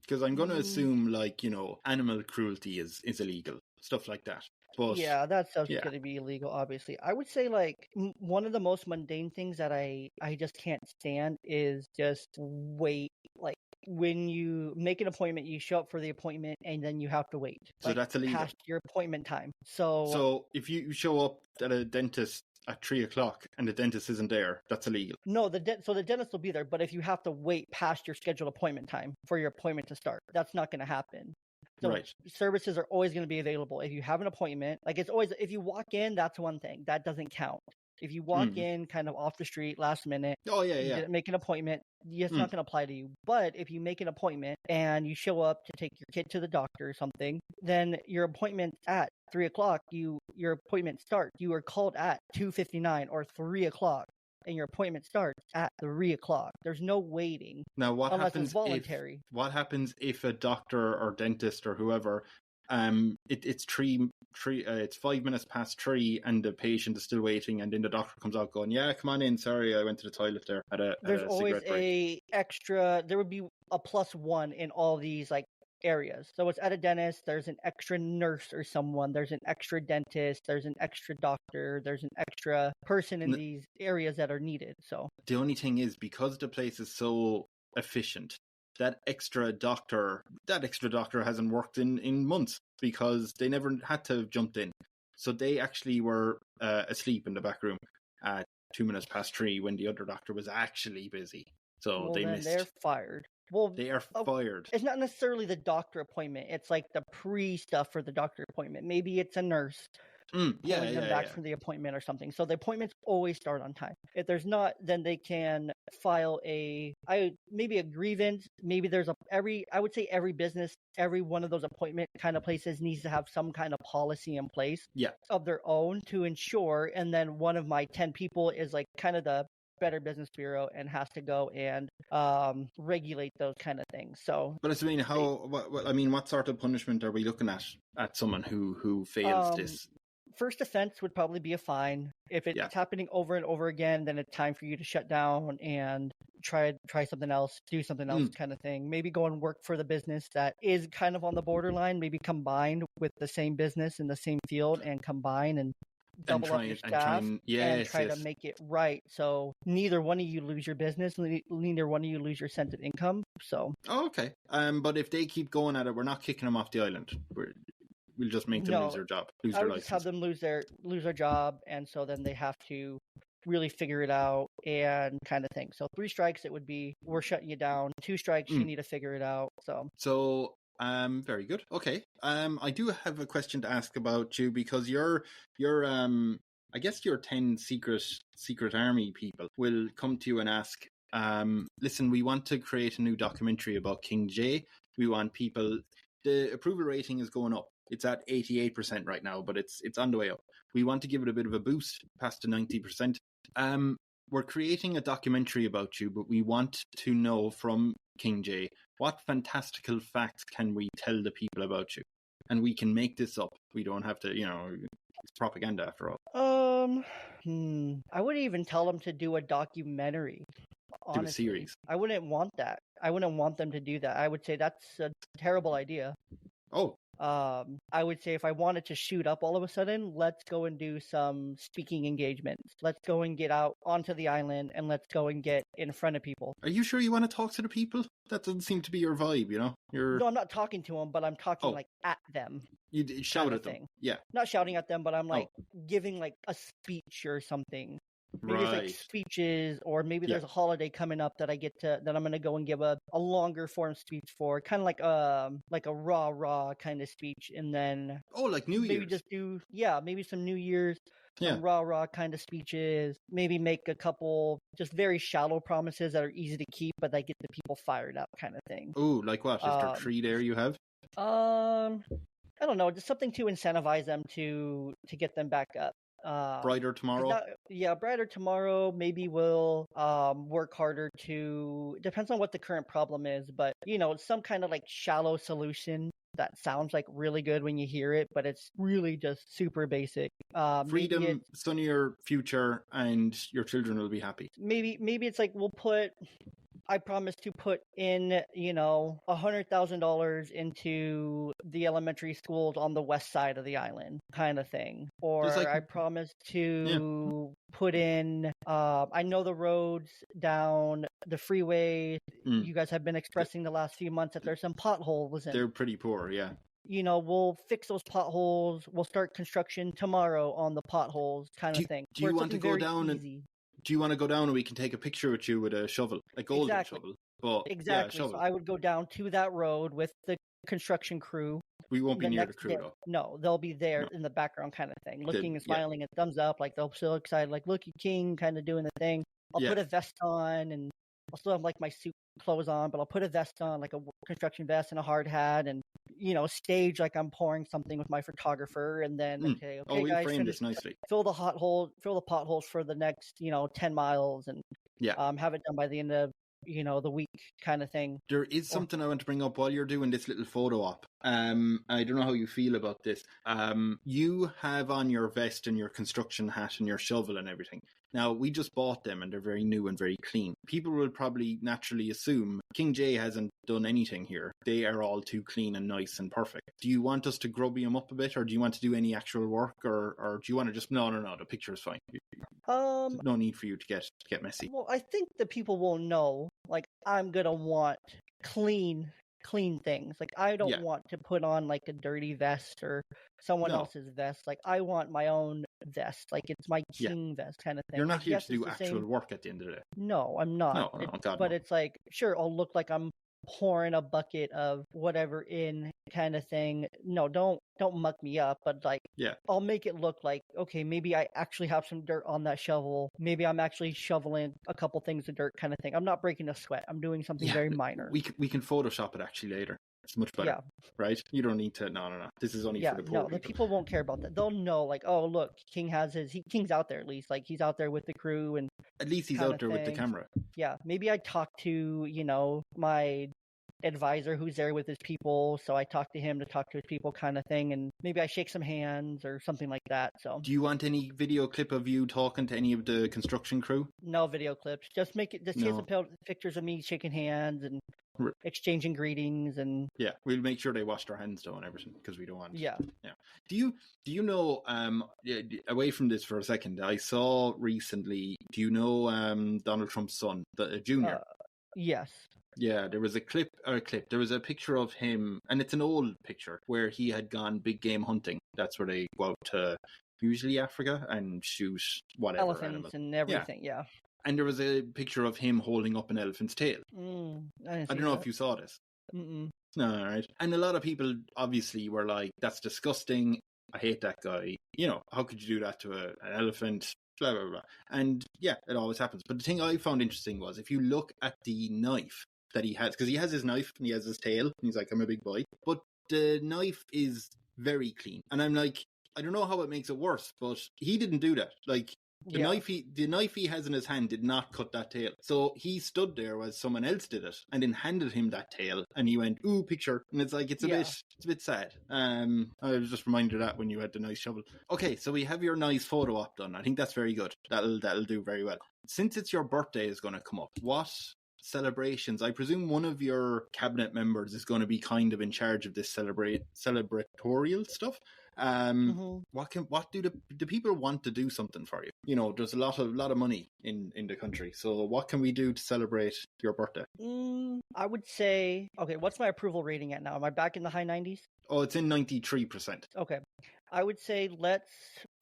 Because I'm going to assume, like, animal cruelty is illegal. Stuff like that. But, yeah, that stuff's going to be illegal, obviously. I would say, like, one of the most mundane things that I just can't stand is just wait. Like, when you make an appointment, you show up for the appointment, and then you have to wait. So that's illegal. Past your appointment time. So if you show up at a dentist at 3:00 and the dentist isn't there, that's illegal. No, so the dentist will be there, but if you have to wait past your scheduled appointment time for your appointment to start, that's not going to happen. So Right. services are always going to be available. If you have an appointment, like it's always, if you walk in, that's one thing. That doesn't count. If you walk in kind of off the street last minute, Oh, yeah, you yeah. didn't make an appointment, it's Mm. not going to apply to you. But if you make an appointment and you show up to take your kid to the doctor or something, then your appointment at 3:00, your appointment starts. You are called at 2:59 or 3:00. And your appointment starts at 3:00. There's no waiting. Now, unless it's voluntary. What happens if a doctor or dentist or whoever, it's 5 minutes past 3, and the patient is still waiting, and then the doctor comes out going, "Yeah, come on in. Sorry, I went to the toilet there at a There's always cigarette break." there would be a +1 in all these like areas. So it's at a dentist, there's an extra nurse or someone, there's an extra dentist, there's an extra doctor, there's an extra person in these areas that are needed. So the only thing is, because the place is so efficient, that extra doctor hasn't worked in months, because they never had to have jumped in. So they actually were asleep in the back room at 2 minutes past 3 when the other doctor was actually busy. So they missed. They're fired. Well, they are fired. It's not necessarily the doctor appointment. It's like the pre-stuff for the doctor appointment. Maybe it's a nurse pulling them back from the appointment or something. So the appointments always start on time. If there's not, then they can file maybe a grievance. Maybe there's I would say every business, every one of those appointment kind of places needs to have some kind of policy in place of their own to ensure. And then one of my 10 people is like kind of the Better Business Bureau and has to go and regulate those kind of things. So, but I mean, what sort of punishment are we looking at someone who fails this? First offense would probably be a fine. If it's happening over and over again, then it's time for you to shut down and try something else, do something else kind of thing. Maybe go and work for the business that is kind of on the borderline, maybe combined with the same business in the same field and combine and double up your staff and try to make it right. So neither one of you lose your business, neither one of you lose your sense of income. So. Oh, okay. But if they keep going at it, we're not kicking them off the island. We'll just make them lose their job, lose their license. Just have them lose their job, and so then they have to really figure it out and kind of thing. So 3 strikes, it would be we're shutting you down. 2 strikes, you need to figure it out. So very good. Okay. I do have a question to ask about you, because you're I guess your 10 secret army people will come to you and ask, listen, we want to create a new documentary about King Jey. We want people. The approval rating is going up. It's at 88% right now, but it's on the way up. We want to give it a bit of a boost, past to 90%. We're creating a documentary about you, but we want to know from King Jey, what fantastical facts can we tell the people about you? And we can make this up. We don't have to, it's propaganda after all. I wouldn't even tell them to do a documentary. Honestly. Do a series. I wouldn't want that. I wouldn't want them to do that. I would say that's a terrible idea. Oh. I would say if I wanted to shoot up all of a sudden, let's go and do some speaking engagements. Let's go and get out onto the island and let's go and get in front of people. Are you sure you want to talk to the people? That doesn't seem to be your vibe, No, I'm not talking to them, but I'm talking like at them. You shout at them. Thing. Yeah. Not shouting at them, but I'm like giving like a speech or something. Maybe it's like speeches, or maybe there's a holiday coming up that I'm going to go and give a longer form speech for, kind of like a raw kind of speech, and then like New Year's. Maybe just do maybe some New Year's, some raw kind of speeches. Maybe make a couple just very shallow promises that are easy to keep, but that get the people fired up, kind of thing. Oh, like what? Is there 3 there you have? I don't know, just something to incentivize them to get them back up. Brighter tomorrow. Brighter tomorrow. Maybe we'll work harder to. Depends on what the current problem is, but some kind of like shallow solution that sounds like really good when you hear it, but it's really just super basic. Freedom, sunnier future, and your children will be happy. Maybe it's like I promise to put in, $100,000 into the elementary schools on the west side of the island, kind of thing. Or I promise to put in, I know the roads down the freeway. You guys have been expressing the last few months that there's some potholes. They're pretty poor, yeah. We'll fix those potholes. We'll start construction tomorrow on the potholes, kind of thing. Do you want to go down Do you want to go down and we can take a picture with you with a shovel, a golden shovel? Exactly. So I would go down to that road with the construction crew. We won't be The near the next crew day, though. no, they'll be there No. in the background kind of thing, looking and Yeah. smiling and thumbs up, like they're so excited, like, look, you king, kind of doing the thing. I'll Yeah. put a vest on, and I'll still have like my suit clothes on, but I'll put a vest on, like a construction vest and a hard hat, and stage like I'm pouring something with my photographer, and then okay, we'll guys, frame this nicely. Fill the potholes for the next 10 miles, and have it done by the end of the week, kind of thing. There is something I want to bring up while you're doing this little photo op. I don't know how you feel about this. You have on your vest and your construction hat and your shovel and everything. Now, we just bought them and they're very new and very clean. People will probably naturally assume King Jey hasn't done anything here. They are all too clean and nice and perfect. Do you want us to grubby them up a bit, or do you want to do any actual work, or do you want to just, no, the picture is fine. No need for you to get messy. Well, I think the people will know, like, I'm going to want clean things. Like, I don't want to put on like a dirty vest or someone else's vest. Like, I want my own vest. Like, it's my king vest kind of thing. You're not like, here to do actual work at the end of the day. No, I'm not. No, God, but no. It's like, sure, I'll look like I'm pouring a bucket of whatever in, kind of thing. No, don't muck me up, but like, I'll make it look like, okay, maybe I actually have some dirt on that shovel. Maybe I'm actually shoveling a couple things of dirt, kind of thing. I'm not breaking a sweat. I'm doing something very minor. We can Photoshop it actually later. It's much better, right? You don't need to. No. This is only for the poor people. The people won't care about that. They'll know, like, oh, look, King's out there at least. Like, he's out there with the crew, and at least he's out there with the camera. Yeah, maybe I talk to my advisor who's there with his people, so I talk to him to talk to his people, kind of thing, and maybe I shake some hands or something like that. So, do you want any video clip of you talking to any of the construction crew? No video clips. Just get some pictures of me shaking hands and exchanging greetings, and we'll make sure they wash their hands though and everything, because we don't want. Yeah. Do you know? Away from this for a second, I saw recently. Do you know Donald Trump's son, the Junior? Yes. Yeah, there was a clip. There was a picture of him, and it's an old picture where he had gone big game hunting. That's where they go out to usually Africa and shoot whatever elephants animal. And everything. Yeah. And there was a picture of him holding up an elephant's tail. I don't know if you saw this. Mm-mm. No, all right. And a lot of people obviously were like, "That's disgusting. I hate that guy. How could you do that to an elephant?" Blah blah blah. And it always happens. But the thing I found interesting was, if you look at the knife that he has, because he has his knife and he has his tail, and he's like, I'm a big boy, but the knife is very clean, and I'm like, I don't know how it makes it worse, but he didn't do that. Like, the knife he has in his hand did not cut that tail, so he stood there while someone else did it and then handed him that tail, and he went, ooh, picture. And it's like, it's a bit sad. I was just reminded of that when you had the nice shovel. Okay, so we have your nice photo op done. I think that's very good. That'll do very well. Since it's your birthday is going to come up, what celebrations? I presume one of your cabinet members is going to be kind of in charge of this celebratorial stuff. What do the people want to do something for you? There's a lot of money in the country. So what can we do to celebrate your birthday? I would say, okay, what's my approval rating at now? Am I back in the high 90s? Oh, it's in 93%. Okay. I would say let's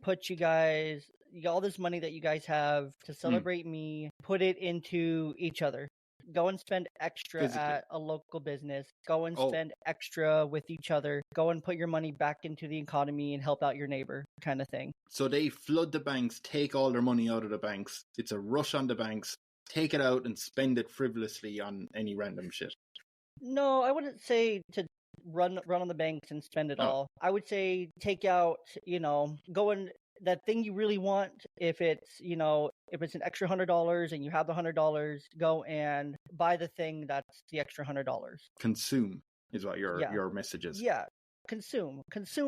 put you guys, all this money that you guys have to celebrate me, put it into each other. Go and spend extra at a local business. Go and spend extra with each other. Go and put your money back into the economy and help out your neighbor, kind of thing. So they flood the banks, take all their money out of the banks. It's a rush on the banks. Take it out and spend it frivolously on any random shit. No, I wouldn't say to run on the banks and spend it all. I would say take out, go and that thing you really want. If it's an extra $100 and you have the $100, go and buy the thing that's the extra $100. Consume is what your message is. Yeah, consume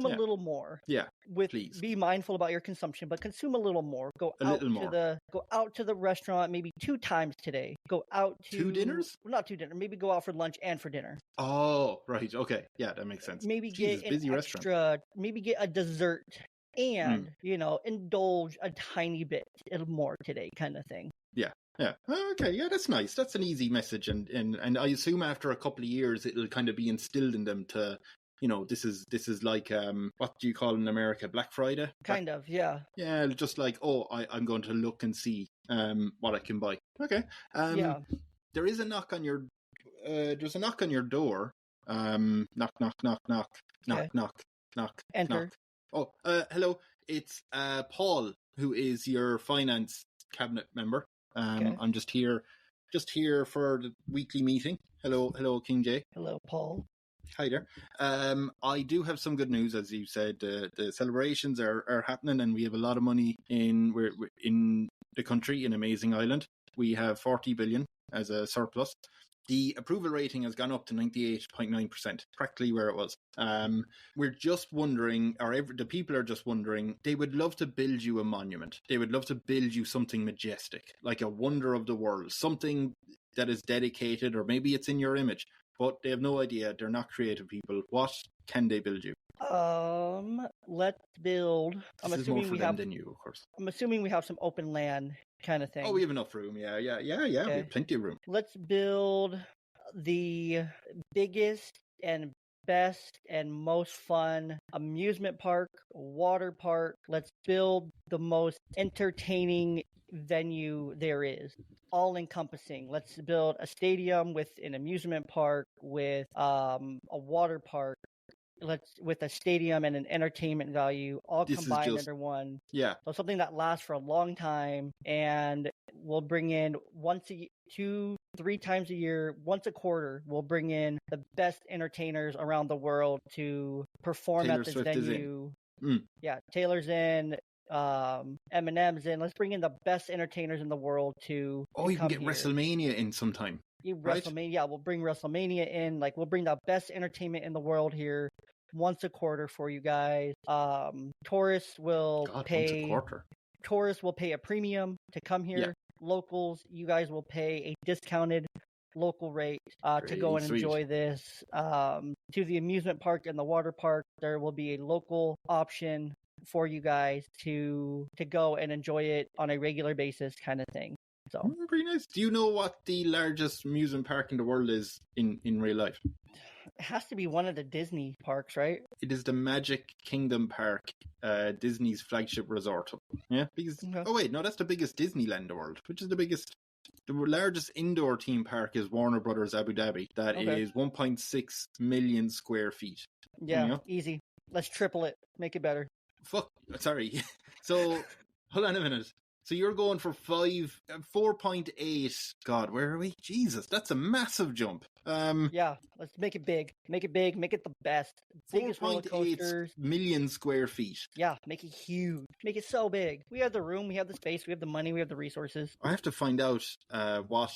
a little more. Yeah, please be mindful about your consumption, but consume a little more. Go out to the restaurant maybe 2 times today. Go out to 2 dinners? Not 2 dinners. Maybe go out for lunch and for dinner. Oh, right. Okay. Yeah, that makes sense. Maybe get an extra. Maybe get a dessert. And, indulge a tiny bit more today, kind of thing. Yeah. Okay. Yeah, that's nice. That's an easy message. And I assume after a couple of years, it'll kind of be instilled in them to, this is like, what do you call in America? Black Friday? Kind of, yeah. Yeah, just like, I'm going to look and see what I can buy. Okay. There is a knock on your, there's a knock on your door. Knock, knock, knock, knock, knock, Okay. knock, knock, Enter. knock. Oh, hello. It's Paul, who is your finance cabinet member. Okay. I'm just here for the weekly meeting. Hello, King Jey. Hello, Paul. Hi there. I do have some good news, as you said. The celebrations are happening, and we have a lot of money we're in the country, in Amaizing Island. We have 40 billion as a surplus. The approval rating has gone up to 98.9%, practically where it was. We're just wondering, the people are just wondering, they would love to build you a monument. They would love to build you something majestic, like a wonder of the world, something that is dedicated, or maybe it's in your image, but they have no idea. They're not creative people. What can they build you? Let's build. This is more for them than you, of course. I'm assuming we have some open land kind of thing. Oh, we have enough room. Yeah. Okay. We have plenty of room. Let's build the biggest and best and most fun amusement park, water park. Let's build the most entertaining venue there is, all encompassing. Let's build a stadium with an amusement park, with a water park, with a stadium and an entertainment value all combined under one. Yeah. So something that lasts for a long time, and we'll bring in once a 2-3 times a year, once a quarter, we'll bring in the best entertainers around the world to perform Taylor at this Swift venue. Is in. Yeah, Taylor's in, Eminem's in. Let's bring in the best entertainers in the world to you can get here. WrestleMania in sometime. WrestleMania, yeah, we'll bring WrestleMania in. Like, we'll bring the best entertainment in the world here once a quarter for you guys. Tourists will pay. Once a quarter. Tourists will pay a premium to come here. Yeah. Locals, you guys will pay a discounted local rate to go and enjoy this. To the amusement park and the water park, there will be a local option for you guys to go and enjoy it on a regular basis, kind of thing. So pretty nice. Do you know what the largest amusement park in the world is in real life? It has to be one of the Disney parks, right? It is the Magic Kingdom Park, Disney's flagship resort. Yeah, because that's the biggest Disneyland in the world. Which is the biggest? The largest indoor theme park is Warner Brothers Abu Dhabi. That is 1.6 million square feet. Yeah, easy. Let's triple it. Make it better. Sorry. So, hold on a minute. So you're going for 4.8. God, where are we? Jesus, that's a massive jump. Yeah, let's make it big. Make it big. Make it the best. Biggest roller coasters. 4.8 million square feet. Yeah, make it huge. Make it so big. We have the room. We have the space. We have the money. We have the resources. I have to find out what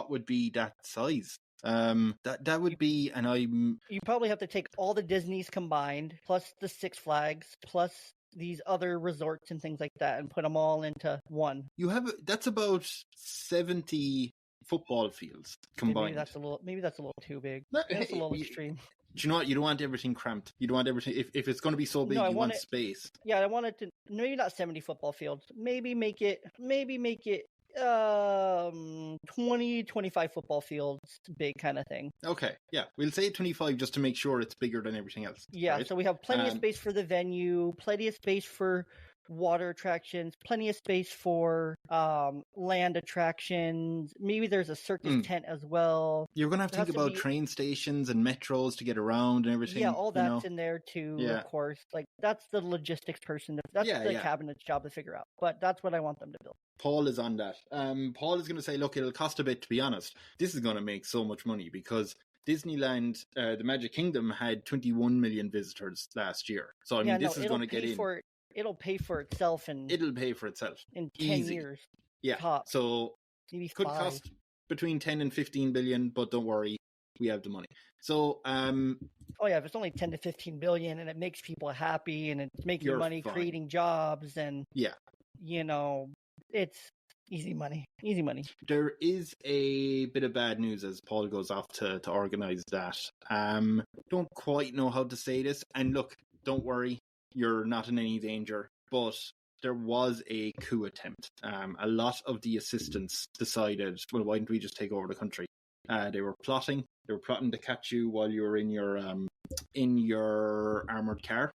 would be that size. That would be, and you probably have to take all the Disneys combined, plus the Six Flags, plus these other resorts and things like that, and put them all into one. That's about 70 football fields combined. Maybe that's a little too big. That's a little extreme. Do you know what? You don't want everything cramped. You don't want everything. If it's going to be so big, you want space. Yeah, I want it to maybe not 70 football fields. Maybe make it 20-25 football fields big, kind of thing. Okay, yeah, we'll say 25 just to make sure it's bigger than everything else. Yeah, right? So we have plenty of space for the venue, plenty of space for water attractions, plenty of space for land attractions. Maybe there's a circus tent as well. You're going to have to think about train stations and metros to get around and everything. Yeah, all that's in there too, of course. Like, that's the logistics person. That's the cabinet's job to figure out. But that's what I want them to build. Paul is on that. Paul is going to say, look, it'll cost a bit, to be honest. This is going to make so much money because Disneyland, the Magic Kingdom, had 21 million visitors last year. So, I mean, this is going to get in. It'll pay for itself it'll pay for itself in 10 years. Yeah. Top. So maybe could cost between 10 and 15 billion, but don't worry, we have the money. So if it's only 10 to 15 billion and it makes people happy and it's making money, creating jobs, and it's easy money. Easy money. There is a bit of bad news as Paul goes off to organize that. Don't quite know how to say this, and look, don't worry. You're not in any danger, but there was a coup attempt. A lot of the assistants decided, well, why didn't we just take over the country? They were plotting to catch you while you were in your armored car,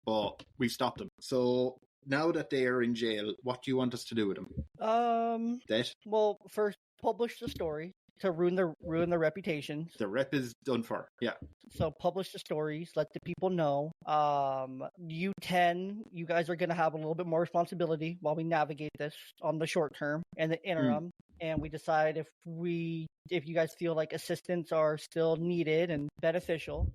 but we stopped them. So now that they are in jail, what do you want us to do with them? Well, first, publish the story. to ruin their reputations. The rep is done for. Yeah. So publish the stories, let the people know. You guys are going to have a little bit more responsibility while we navigate this on the short term and the interim. And we decide if you guys feel like assistants are still needed and beneficial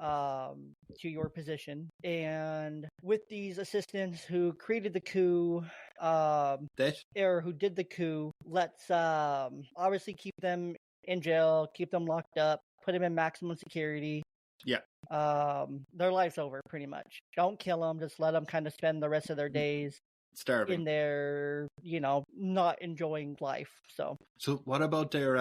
to your position. And with these assistants who created the coup, or who did the coup, let's obviously keep them in jail, keep them locked up, put them in maximum security. Yeah. Their life's over pretty much. Don't kill them. Just let them kind of spend the rest of their days starving in their, not enjoying life. So what about their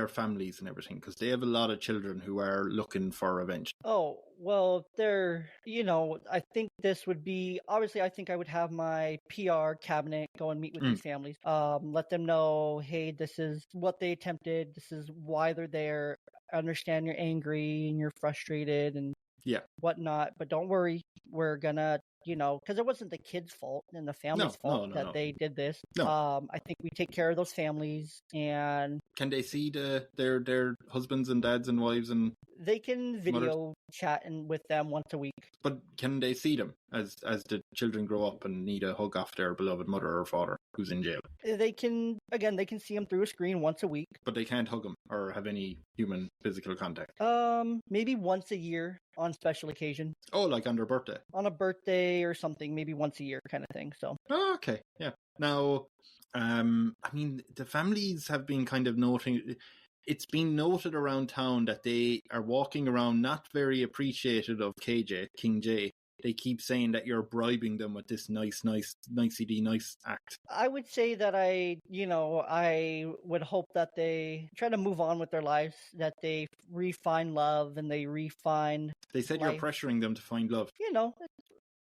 families and everything? Because they have a lot of children who are looking for revenge. Oh, well, I think this would be, obviously, I think I would have my PR cabinet go and meet with these families. Let them know, hey, this is what they attempted. This is why they're there. I understand you're angry and you're frustrated and whatnot, but don't worry. We're gonna, because it wasn't the kids' fault and the family's fault that they did this. I think we take care of those families. And can they see their husbands and dads and wives and they can video chat with them once a week? But can they see them as the children grow up and need a hug off their beloved mother or father who's in jail? They can see them through a screen once a week. But they can't hug them or have any human physical contact? Maybe once a year on special occasion. Oh, like on their birthday? On a birthday or something, maybe once a year kind of thing. So. Oh, okay, yeah. Now, the families have been kind of noting... It's been noted around town that they are walking around not very appreciative of King Jey. They keep saying that you're bribing them with this nice act. I would say that I would hope that they try to move on with their lives, that they refine love and they refine They said life. You're pressuring them to find love.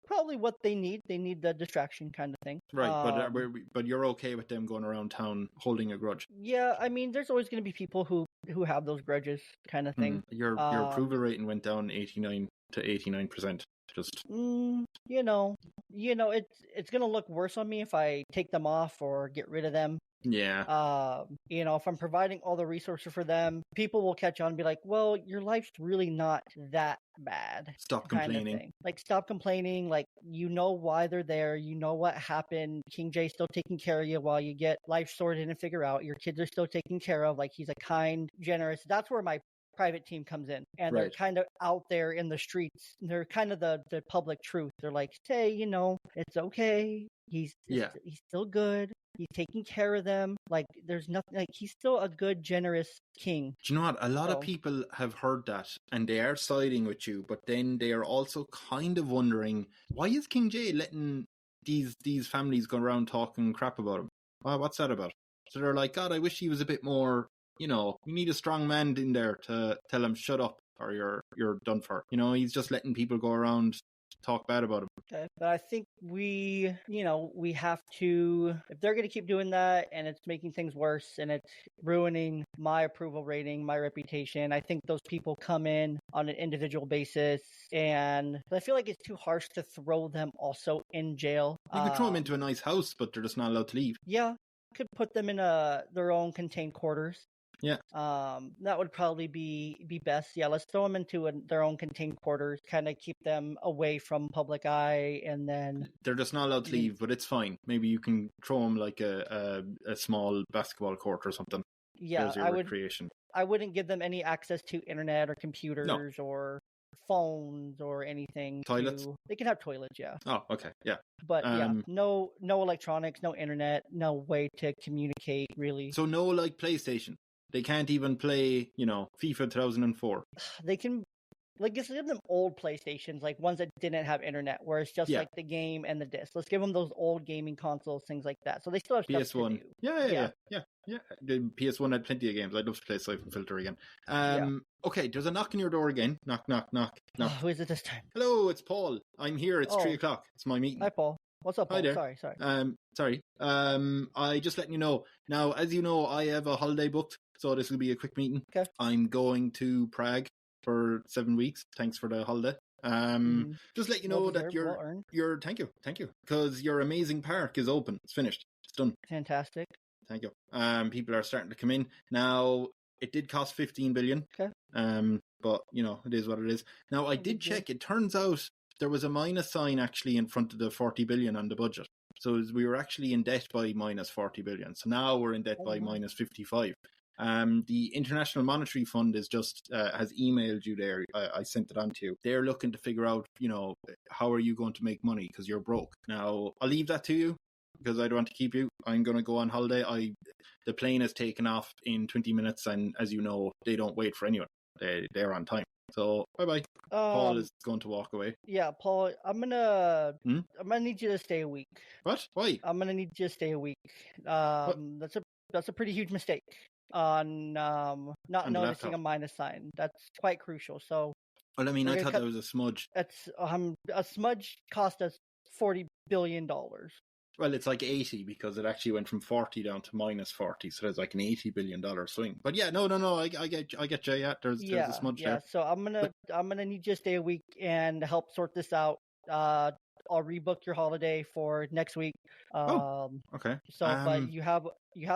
Probably what they need. They need the distraction kind of thing. Right, but you're okay with them going around town holding a grudge? Yeah, there's always going to be people who have those grudges kind of thing. Your approval rating went down 89 to 89%. Just it's going to look worse on me if I take them off or get rid of them. Yeah. If I'm providing all the resources for them, people will catch on and be like, well, your life's really not that bad. Stop complaining. Like, stop complaining. Like, why they're there. You know what happened. King Jey's still taking care of you while you get life sorted and figure out. Your kids are still taken care of. Like, he's a kind, generous. That's where my private team comes in, and they're kind of out there in the streets. They're kind of the public truth. They're like, hey, it's okay. He's still good. He's taking care of them. Like, there's nothing, like, he's still a good, generous king. Do you know what? A lot of people have heard that and they are siding with you, but then they are also kind of wondering, why is King Jey letting these families go around talking crap about him? What's that about? So they're like, God, I wish he was a bit more, we need a strong man in there to tell him, shut up, or you're done for. He's just letting people go around talk bad about him. Okay, but I think we have to, if they're going to keep doing that and it's making things worse and it's ruining my approval rating, my reputation, I think those people come in on an individual basis, and I feel like it's too harsh to throw them also in jail. You could throw them into a nice house, but they're just not allowed to leave. Yeah, could put them in their own contained quarters. Yeah. That would probably be best. Yeah, let's throw them into their own contained quarters, kind of keep them away from public eye, and then... They're just not allowed to leave, but it's fine. Maybe you can throw them like a small basketball court or something. Yeah, recreation. I wouldn't give them any access to internet or computers or phones or anything. Toilets? They can have toilets, yeah. Oh, okay, yeah. But no electronics, no internet, no way to communicate, really. So no, like, PlayStation? They can't even play, FIFA 2004. They can, like, let's give them old PlayStations, like ones that didn't have internet, where it's just like the game and the disc. Let's give them those old gaming consoles, things like that. So they still have PS1. Stuff to do. Yeah. The PS1 had plenty of games. I'd love to play Siphon Filter again. Okay, there's a knock on your door again. Knock, knock, knock, knock. Who is it this time? Hello, it's Paul. I'm here. It's 3:00. It's my meeting. Hi, Paul. What's up, Paul? Hi there. Sorry. I just letting you know. Now, as you know, I have a holiday booked, so this will be a quick meeting. Okay. I'm going to Prague for 7 weeks. Thanks for the holiday. Just let you know that you're thank you, because your Amaizing park is open. It's finished. It's done. Fantastic. Thank you. People are starting to come in now. It did cost 15 billion. Okay. But it is what it is. Now I did check. It turns out there was a minus sign actually in front of the 40 billion on the budget. So we were actually in debt by minus 40 billion. So now we're in debt by minus 55. The International Monetary Fund is just has emailed you there. I sent it on to you. They're looking to figure out, how are you going to make money because you're broke. Now I'll leave that to you because I don't want to keep you. I'm going to go on holiday. The plane has taken off in 20 minutes, and as you know, they don't wait for anyone. They're on time. So bye. Paul is going to walk away. Yeah, Paul, I'm gonna need you to stay a week. What? Why? I'm gonna need you to stay a week. That's a pretty huge mistake on not noticing a minus sign. That's quite crucial. So. Well, I mean, I thought that was a smudge. It's a smudge cost us $40 billion. Well, it's like 80 because it actually went from 40 down to minus 40, so there's like an $80 billion swing. But yeah, no, I get Jay. Yeah, there's a smudge there. So I'm gonna need you to stay a week and help sort this out. I'll rebook your holiday for next week. Okay. So, but you have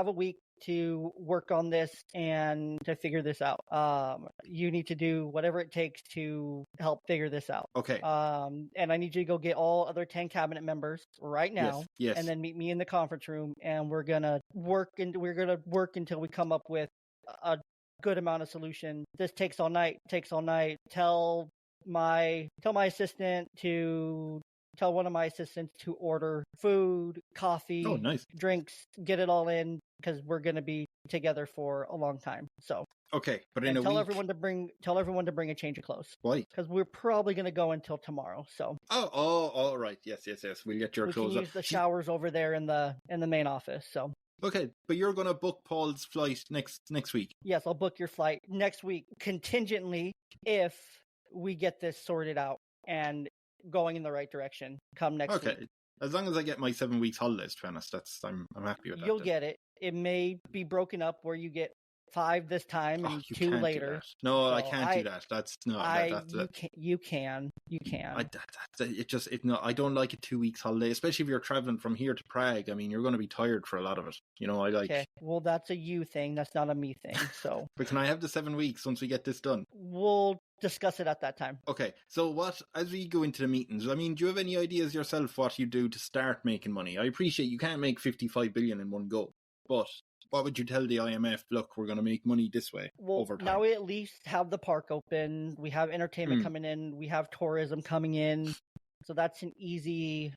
a week to work on this and to figure this out. You need to do whatever it takes to help figure this out. Okay. And I need you to go get all other 10 cabinet members right now. Yes. And then meet me in the conference room, and we're gonna work until we come up with a good amount of solution. This takes all night. Tell one of my assistants to order food, coffee, drinks, get it all in, because we're going to be together for a long time. So okay, but tell everyone to bring a change of clothes. Why? Because we're probably going to go until tomorrow. So all right, yes. We'll get your clothes. We can use the showers over there in the main office. So okay, but you're going to book Paul's flight next week. Yes, I'll book your flight next week, contingently if we get this sorted out and going in the right direction come next week. Okay, as long as I get my 7 weeks holidays, to be honest, I'm happy with that. You'll get it. It may be broken up where you get 5 this time and 2 later. No, so I can't do that. That's no. You can. I don't like a 2 weeks holiday, especially if you're traveling from here to Prague. I mean, you're going to be tired for a lot of it. Okay. Well, that's a you thing. That's not a me thing. So. But can I have the 7 weeks once we get this done? We'll discuss it at that time. Okay. So as we go into the meetings, I mean, do you have any ideas yourself what you do to start making money? I appreciate you can't make 55 billion in one go, but what would you tell the IMF? Look, we're going to make money this way over time. Now we at least have the park open. We have entertainment coming in. We have tourism coming in. So that's an easy,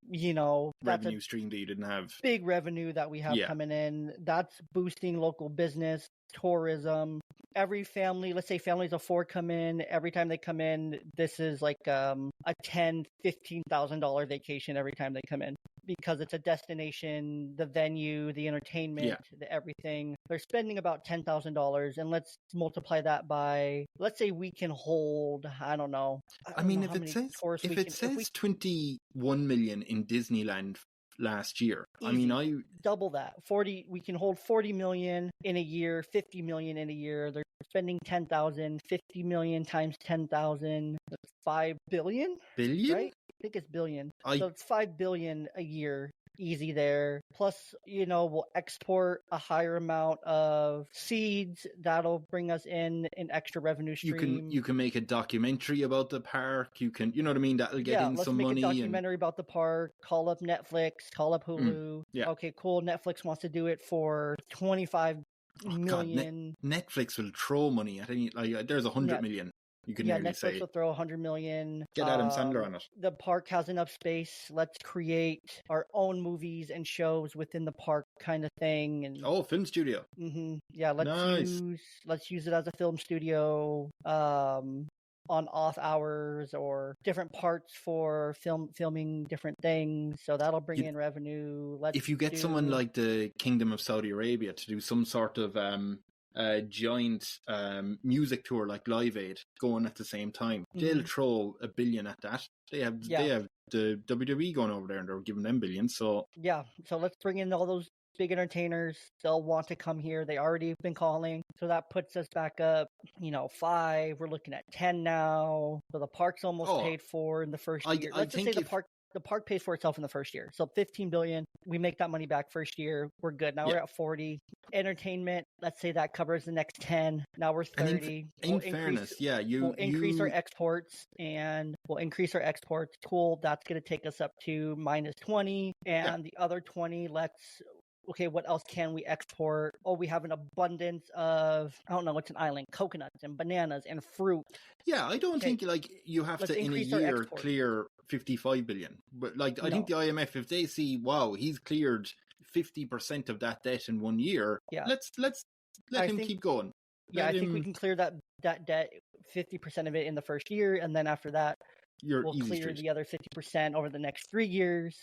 revenue stream that you didn't have. Big revenue that we have coming in. That's boosting local business, tourism. Every family, let's say families of 4 come in. Every time they come in, this is like a $10,000, $15,000 vacation every time they come in. Because it's a destination, the venue, the entertainment, the everything. They're spending about $10,000, and let's multiply that by, let's say we can hold, I don't know. If it says 21 million in Disneyland last year, easy. Double that. 40. We can hold 40 million in a year, 50 million in a year. They're spending 10,000, 50 million times 10,000. That's 5 billion. Billion? Right? I think it's billion. So it's 5 billion a year. Easy there. Plus, we'll export a higher amount of seeds. That'll bring us in an extra revenue stream. You can make a documentary about the park. You can, you know what I mean? That'll get in some money. Let's make a documentary about the park. Call up Netflix. Call up Hulu. Okay, cool. Netflix wants to do it for 25 million. God, Netflix will throw money at any. There's 100 million. You can nearly Netflix say. will throw 100 million. Get Adam Sandler on it. The park has enough space. Let's create our own movies and shows within the park, kind of thing. And film studio. Mm-hmm. Yeah, let's use it as a film studio. On off hours or different parts for filming different things. So that'll bring in revenue. If you get someone like the Kingdom of Saudi Arabia to do some sort of giant music tour like Live Aid going at the same time, they'll throw $1 billion at that. They have the WWE going over there and they're giving them billions. So so let's bring in all those big entertainers. They'll want to come here. They already have been calling. So that puts us back up, 5. We're looking at 10 now. So the park's almost paid for in the first year. Let's just say the park the park pays for itself in the first year. So 15 billion, we make that money back first year. We're good. Now we're at 40. Entertainment, let's say that covers the next 10. Now we're 30. In fairness, we'll increase our exports Cool. That's going to take us up to minus 20. And the other 20, okay, what else can we export? Oh, we have an abundance of, I don't know, what's an island? Coconuts and bananas and fruit. Yeah, I don't think you have to in a year clear 55 billion. But I think the IMF, if they see, wow, he's cleared 50% of that debt in 1 year, let's let him keep going. I think we can clear that debt, 50% of it in the first year, and then after that, we'll clear the other 50% over the next 3 years,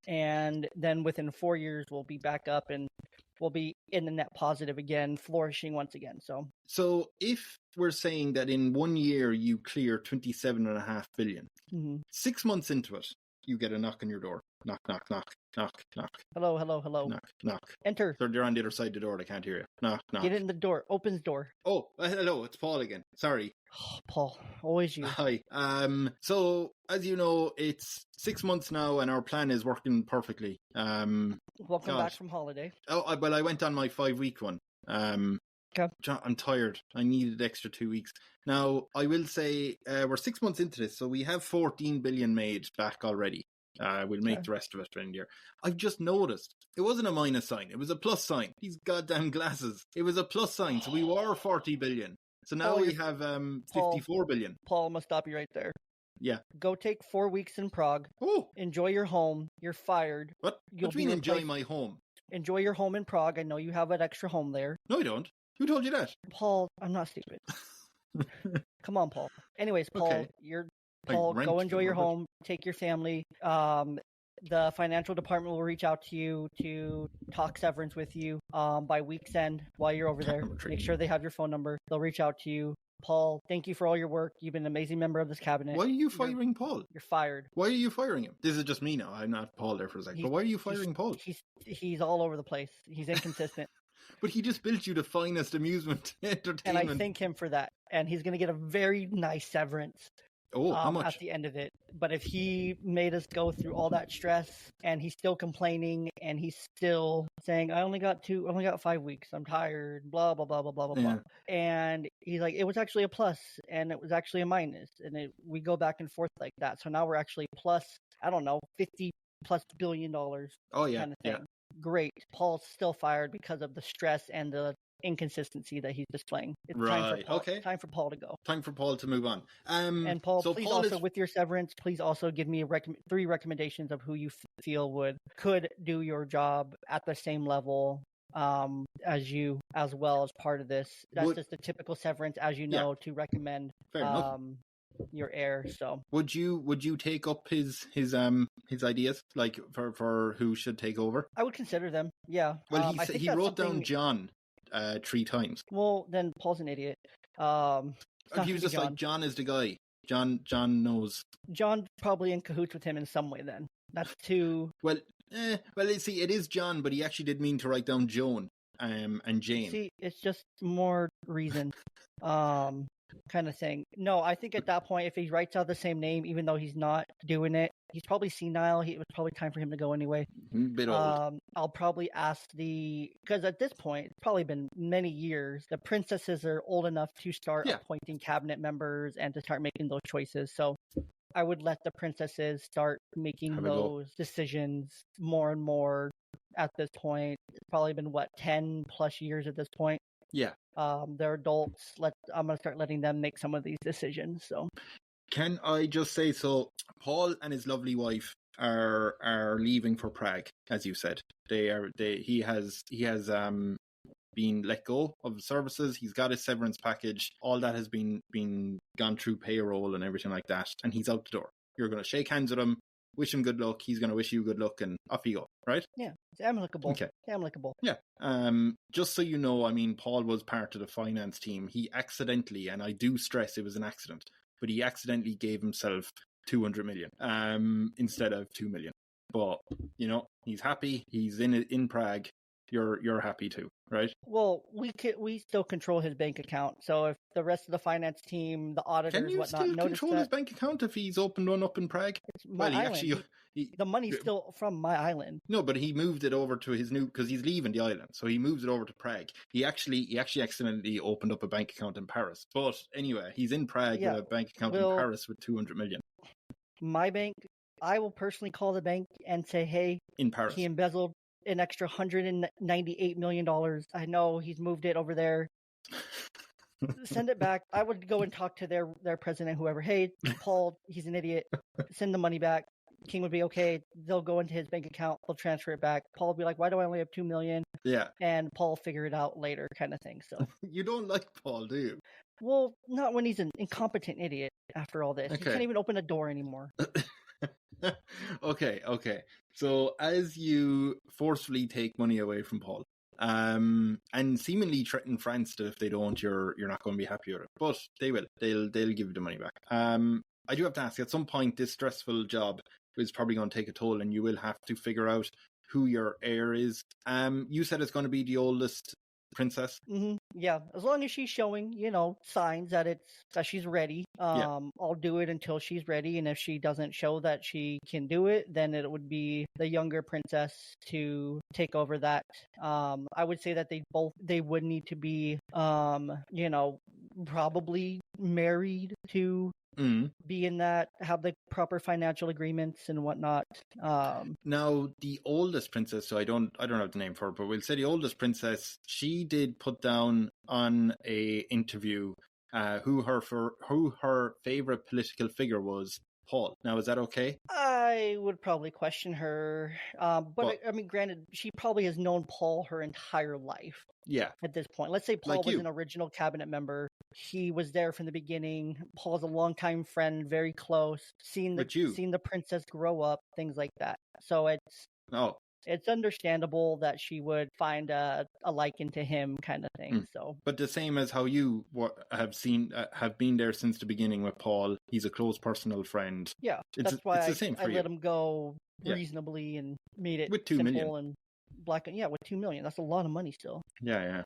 and then within 4 years we'll be back up and we'll be in the net positive again, flourishing once again. So if we're saying that in 1 year you clear 27.5 billion, 6 months into it, you get a knock on your door. Knock, knock, knock, knock, knock. Hello. Knock, knock. Enter. They're on the other side of the door. They can't hear you. Knock, knock. Get in the door. Opens door. Oh, hello. It's Paul again. Sorry. Oh, Paul, always you. Hi. So as you know, it's 6 months now, and our plan is working perfectly. Welcome back from holiday. Oh, well, I went on my 5-week one. Okay. I'm tired. I needed extra 2 weeks. Now, I will say we're 6 months into this, so we have 14 billion made back already. We'll make the rest of it during the year. I've just noticed it wasn't a minus sign; it was a plus sign. These goddamn glasses. It was a plus sign, so we were 40 billion. So now we have 54 billion. Paul, I'm gonna stop you right there. Yeah. Go take 4 weeks in Prague. Oh. Enjoy your home. You're fired. What? What do you mean enjoy my home? Enjoy your home in Prague. I know you have an extra home there. No, I don't. Who told you that? Paul, I'm not stupid. Come on, Paul. Anyways, Paul, Paul, go enjoy your home. Take your family. The financial department will reach out to you to talk severance with you by week's end while you're over there. Make sure they have your phone number. They'll reach out to you. Paul, thank you for all your work. You've been an amazing member of this cabinet. Why are you firing Paul? You're fired. Why are you firing him? This is just me now. I'm not Paul there for a second. But why are you firing Paul? He's all over the place. He's inconsistent. But he just built you the finest amusement entertainment. And I thank him for that. And he's going to get a very nice severance. Oh, how much? At the end of it. But if he made us go through all that stress and he's still complaining and he's still saying, I only got 5 weeks. I'm tired, blah, blah, blah, blah, blah, blah. And he's like, it was actually a plus and it was actually a minus. And we go back and forth like that. So now we're actually plus, I don't know, $50+ billion. Oh, yeah. Kind of thing. Yeah. Great. Paul's still fired because of the stress and the inconsistency that he's displaying. It's time for Paul to go. Time for Paul to move on. And Paul, please also with your severance, please also give me 3 recommendations of who you feel could do your job at the same level as you, as well as part of this. That's just a typical severance, as you know, to recommend your heir. So would you take up his ideas, like for who should take over? I would consider them. Yeah. Well, he wrote down John 3 times. Well, then Paul's an idiot. He was just like, John is the guy. John knows. John probably in cahoots with him in some way. Then that's too. Well, see, it is John, but he actually did mean to write down Joan and Jane. See, it's just more reason. Kind of thing. No, I think at that point, if he writes out the same name, even though he's not doing it, he's probably senile. It was probably time for him to go anyway. A bit old. I'll probably ask because at this point, it's probably been many years. The princesses are old enough to start appointing cabinet members and to start making those choices. So I would let the princesses start making those decisions more and more at this point. It's probably been 10+ years at this point. Yeah. They're adults. I'm going to start letting them make some of these decisions. So, can I just say, so Paul and his lovely wife are leaving for Prague, as you said. He has been let go of services. He's got his severance package. All that has been gone through payroll and everything like that, and he's out the door. You're going to shake hands with him, wish him good luck. He's going to wish you good luck, and off you go, right? Yeah, it's amicable. Okay. Amicable. Yeah. Just so you know, I mean, Paul was part of the finance team. He accidentally, and I do stress it was an accident, but he accidentally gave himself 200 million instead of 2 million. But, you know, he's happy. He's in Prague. you're happy too, right? Well, we still control his bank account. So if the rest of the finance team, the Can auditors, you whatnot, still notice control his that, bank account if he's opened one up in Prague? it's my Well, he island. actually The money's still from my island. no, but he moved it over to his new, because he's leaving the island, so he moves it over to Prague. He actually accidentally opened up a bank account in Paris, but anyway, he's in Prague with a bank account in Paris with 200 million. My bank, I will personally call the bank and say, hey, in Paris, he embezzled an extra $198 million. I know he's moved it over there. Send it back. I would go and talk to their president, whoever. Hey, Paul, he's an idiot. Send the money back. King would be okay. They'll go into his bank account. They'll transfer it back. Paul will be like, why do I only have $2 million? Yeah. And Paul will figure it out later, kind of thing. So you don't like Paul, do you? Well, not when he's an incompetent idiot after all this. Okay. He can't even open a door anymore. Okay. So as you forcefully take money away from Paul, and seemingly threaten France that if they don't, you're not going to be happy with it. But they will. They'll give you the money back. I do have to ask, at some point, this stressful job is probably going to take a toll, and you will have to figure out who your heir is. You said it's going to be the oldest princess. Mm-hmm. Yeah, as long as she's showing, signs that she's ready. I'll do it until she's ready, and if she doesn't show that she can do it, then it would be the younger princess to take over that. I would say that they would need to be, probably married to be in that, have the proper financial agreements and whatnot. Now, the oldest princess, so I don't have the name for her, but we'll say the oldest princess, she did put down on a interview who her favorite political figure was. Paul. Now, is that okay? I would probably question her. But I mean, granted, she probably has known Paul her entire life. Yeah. At this point. Let's say Paul was an original cabinet member. He was there from the beginning. Paul's a longtime friend, very close. Seen the princess grow up, things like that. So it's understandable that she would find a liking to him, kind of thing. So, but the same as how you have been there since the beginning with Paul. He's a close personal friend. Yeah, that's why I let him go reasonably and made it with $2 simple million. And black. Yeah, with $2 million, that's a lot of money still. Yeah.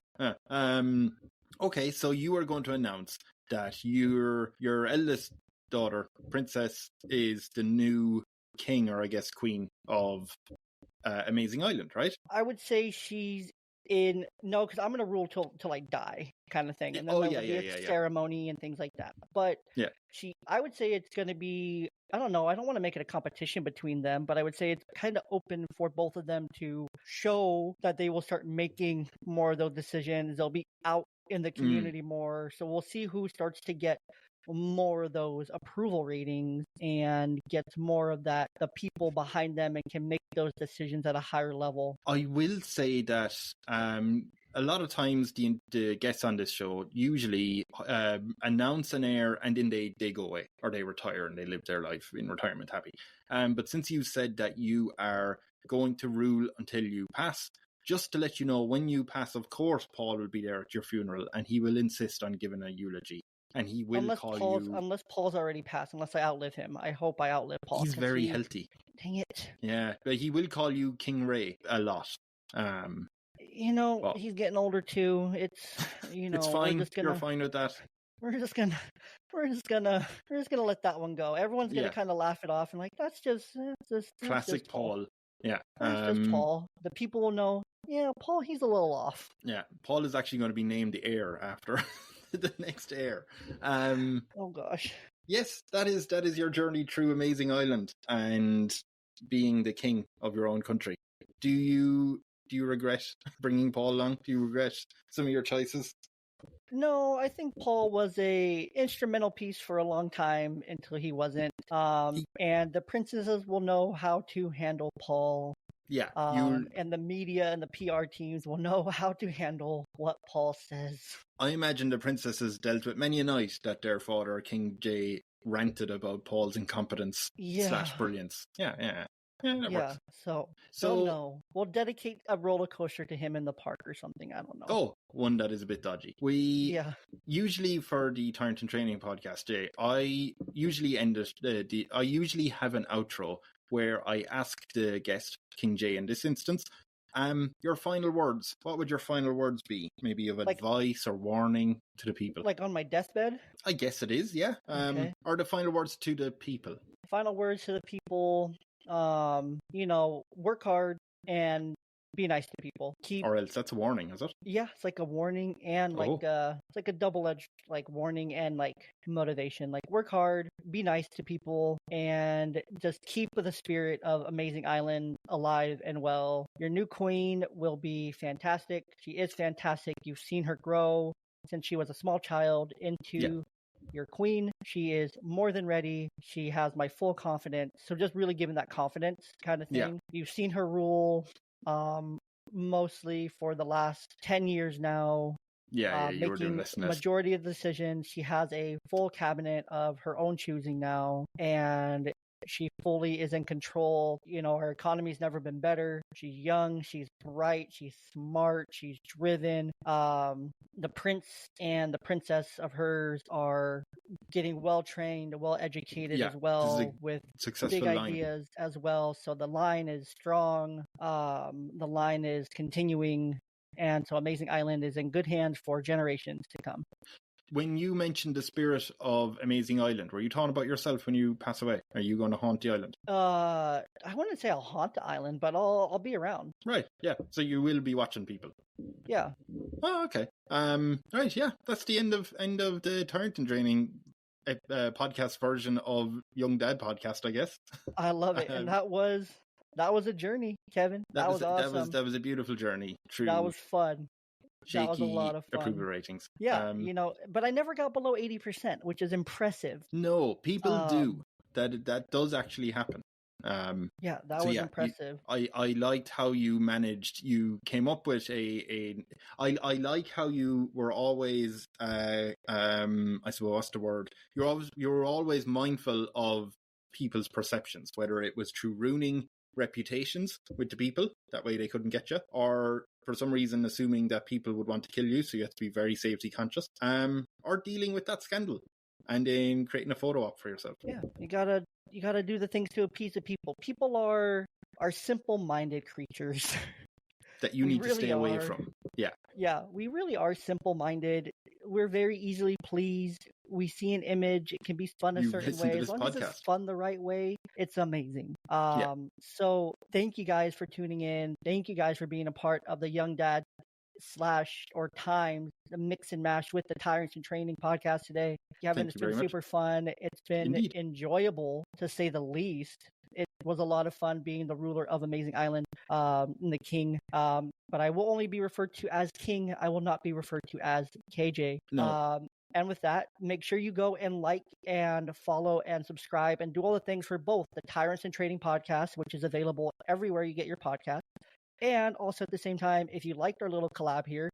Okay, so you are going to announce that your eldest daughter, princess, is the new king, or I guess queen of Amaizing Island, right? I would say she's because I'm going to rule till I die, kind of thing. And then there will be a ceremony and things like that. But I would say it's going to be, I don't know, I don't want to make it a competition between them, but I would say it's kind of open for both of them to show that they will start making more of those decisions. They'll be out in the community more. So we'll see who starts to get more of those approval ratings and gets more of that, the people behind them, and can make those decisions at a higher level. I will say that a lot of times the guests on this show usually announce an heir and then they go away, or they retire and they live their life in retirement happy. But since you said that you are going to rule until you pass, just to let you know, when you pass, of course, Paul will be there at your funeral and he will insist on giving a eulogy. And he will unless Paul's already passed, unless I outlive him. I hope I outlive Paul. He's very healthy. Dang it. Yeah, but he will call you King Ray a lot. He's getting older too. It's it's fine. You're fine with that. We're just gonna let that one go. Everyone's gonna kind of laugh it off and like, that's just classic Paul. Yeah. That's just Paul. The people will know, Paul, he's a little off. Yeah. Paul is actually going to be named the heir after the next heir. Oh gosh. Yes, that is your journey through Amaizing Island and being the king of your own country. Do you regret bringing Paul along? Do you regret some of your choices? No, I think Paul was a instrumental piece for a long time until he wasn't. And the princesses will know how to handle Paul. Yeah. And the media and the PR teams will know how to handle what Paul says. I imagine the princesses dealt with many a night that their father, King Jey, ranted about Paul's incompetence / brilliance. Yeah. Works. So no. We'll dedicate a roller coaster to him in the park or something. I don't know. Oh, one that is a bit dodgy. Usually for the Tyrant and Training podcast, Jay, I usually end it. I usually have an outro where I ask the guest, King Jey in this instance, Your final words. What would your final words be? Maybe of advice or warning to the people? Like on my deathbed? I guess it is, yeah. Okay. Or the final words to the people. Final words to the people, work hard and be nice to people. Or else that's a warning, is it? Yeah, it's like a warning and it's like a double-edged warning and motivation. Like work hard, be nice to people, and just keep the spirit of Amazing Island alive and well. Your new queen will be fantastic. She is fantastic. You've seen her grow since she was a small child into your queen. She is more than ready. She has my full confidence. So just really giving that confidence kind of thing. Yeah. You've seen her rule mostly for the last 10 years now. Yeah, you were doing making this. Majority of the decisions. She has a full cabinet of her own choosing now, and she fully is in control. Her economy's never been better. She's young, she's bright, she's smart, she's driven. The prince and the princess of hers are getting well trained, well educated as well, with big ideas as well. So the line is strong. The line is continuing. And so Amazing Island is in good hands for generations to come. When you mentioned the spirit of Amazing Island, were you talking about yourself when you pass away? Are you going to haunt the island? I wouldn't say I'll haunt the island, but I'll be around. Right, yeah. So you will be watching people. Yeah. Oh, okay. Right, yeah. That's the end of the Tyrant and Training podcast version of Young Dad podcast, I guess. I love it. And that was a journey, Kevin. That was awesome. That was a beautiful journey. True. That was fun. That was a lot of fun. Approval ratings. Yeah, but I never got below 80%, which is impressive. No, people do. That does actually happen. Yeah, that was impressive. I liked how you managed. You came up with I like how you were always I suppose what's the word? You were always mindful of people's perceptions, whether it was through ruining reputations with the people, that way they couldn't get you, or for some reason assuming that people would want to kill you, so you have to be very safety conscious, or dealing with that scandal and then creating a photo op for yourself. Yeah, you gotta do the things to appease the people. People are simple-minded creatures that you need to stay away from. Yeah, we really are simple-minded. We're very easily pleased. We see an image, it can be spun a certain way. As long as it's spun the right way, it's amazing. So thank you guys for tuning in. Thank you guys for being a part of the Young Dad /Times, the mix and mash with the Tyrants in Training podcast today. Kevin, it's been super fun. It's been enjoyable, to say the least. It was a lot of fun being the ruler of Amazing Island, and the king. But I will only be referred to as king. I will not be referred to as KJ. No. And with that, make sure you go and like and follow and subscribe and do all the things for both the Tyrants in Training podcast, which is available everywhere you get your podcast. And also at the same time, if you liked our little collab here,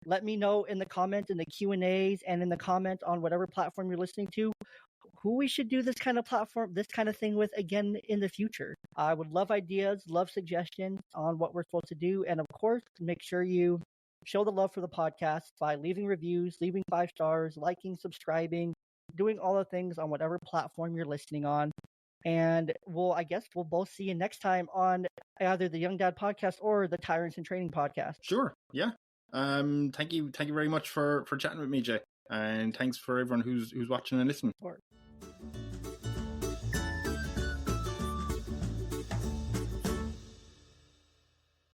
let me know in the comments, in the Q&As, and in the comments on whatever platform you're listening to, who we should do this kind of thing with again in the future. I would love ideas, love suggestions on what we're supposed to do. And of course, make sure you show the love for the podcast by leaving reviews, leaving 5 stars, liking, subscribing, doing all the things on whatever platform you're listening on. And I guess we'll both see you next time on either the Young Dad podcast or the Tyrants in Training podcast. Sure. Yeah. Thank you very much for chatting with me, Jay. And thanks for everyone who's watching and listening. Sure.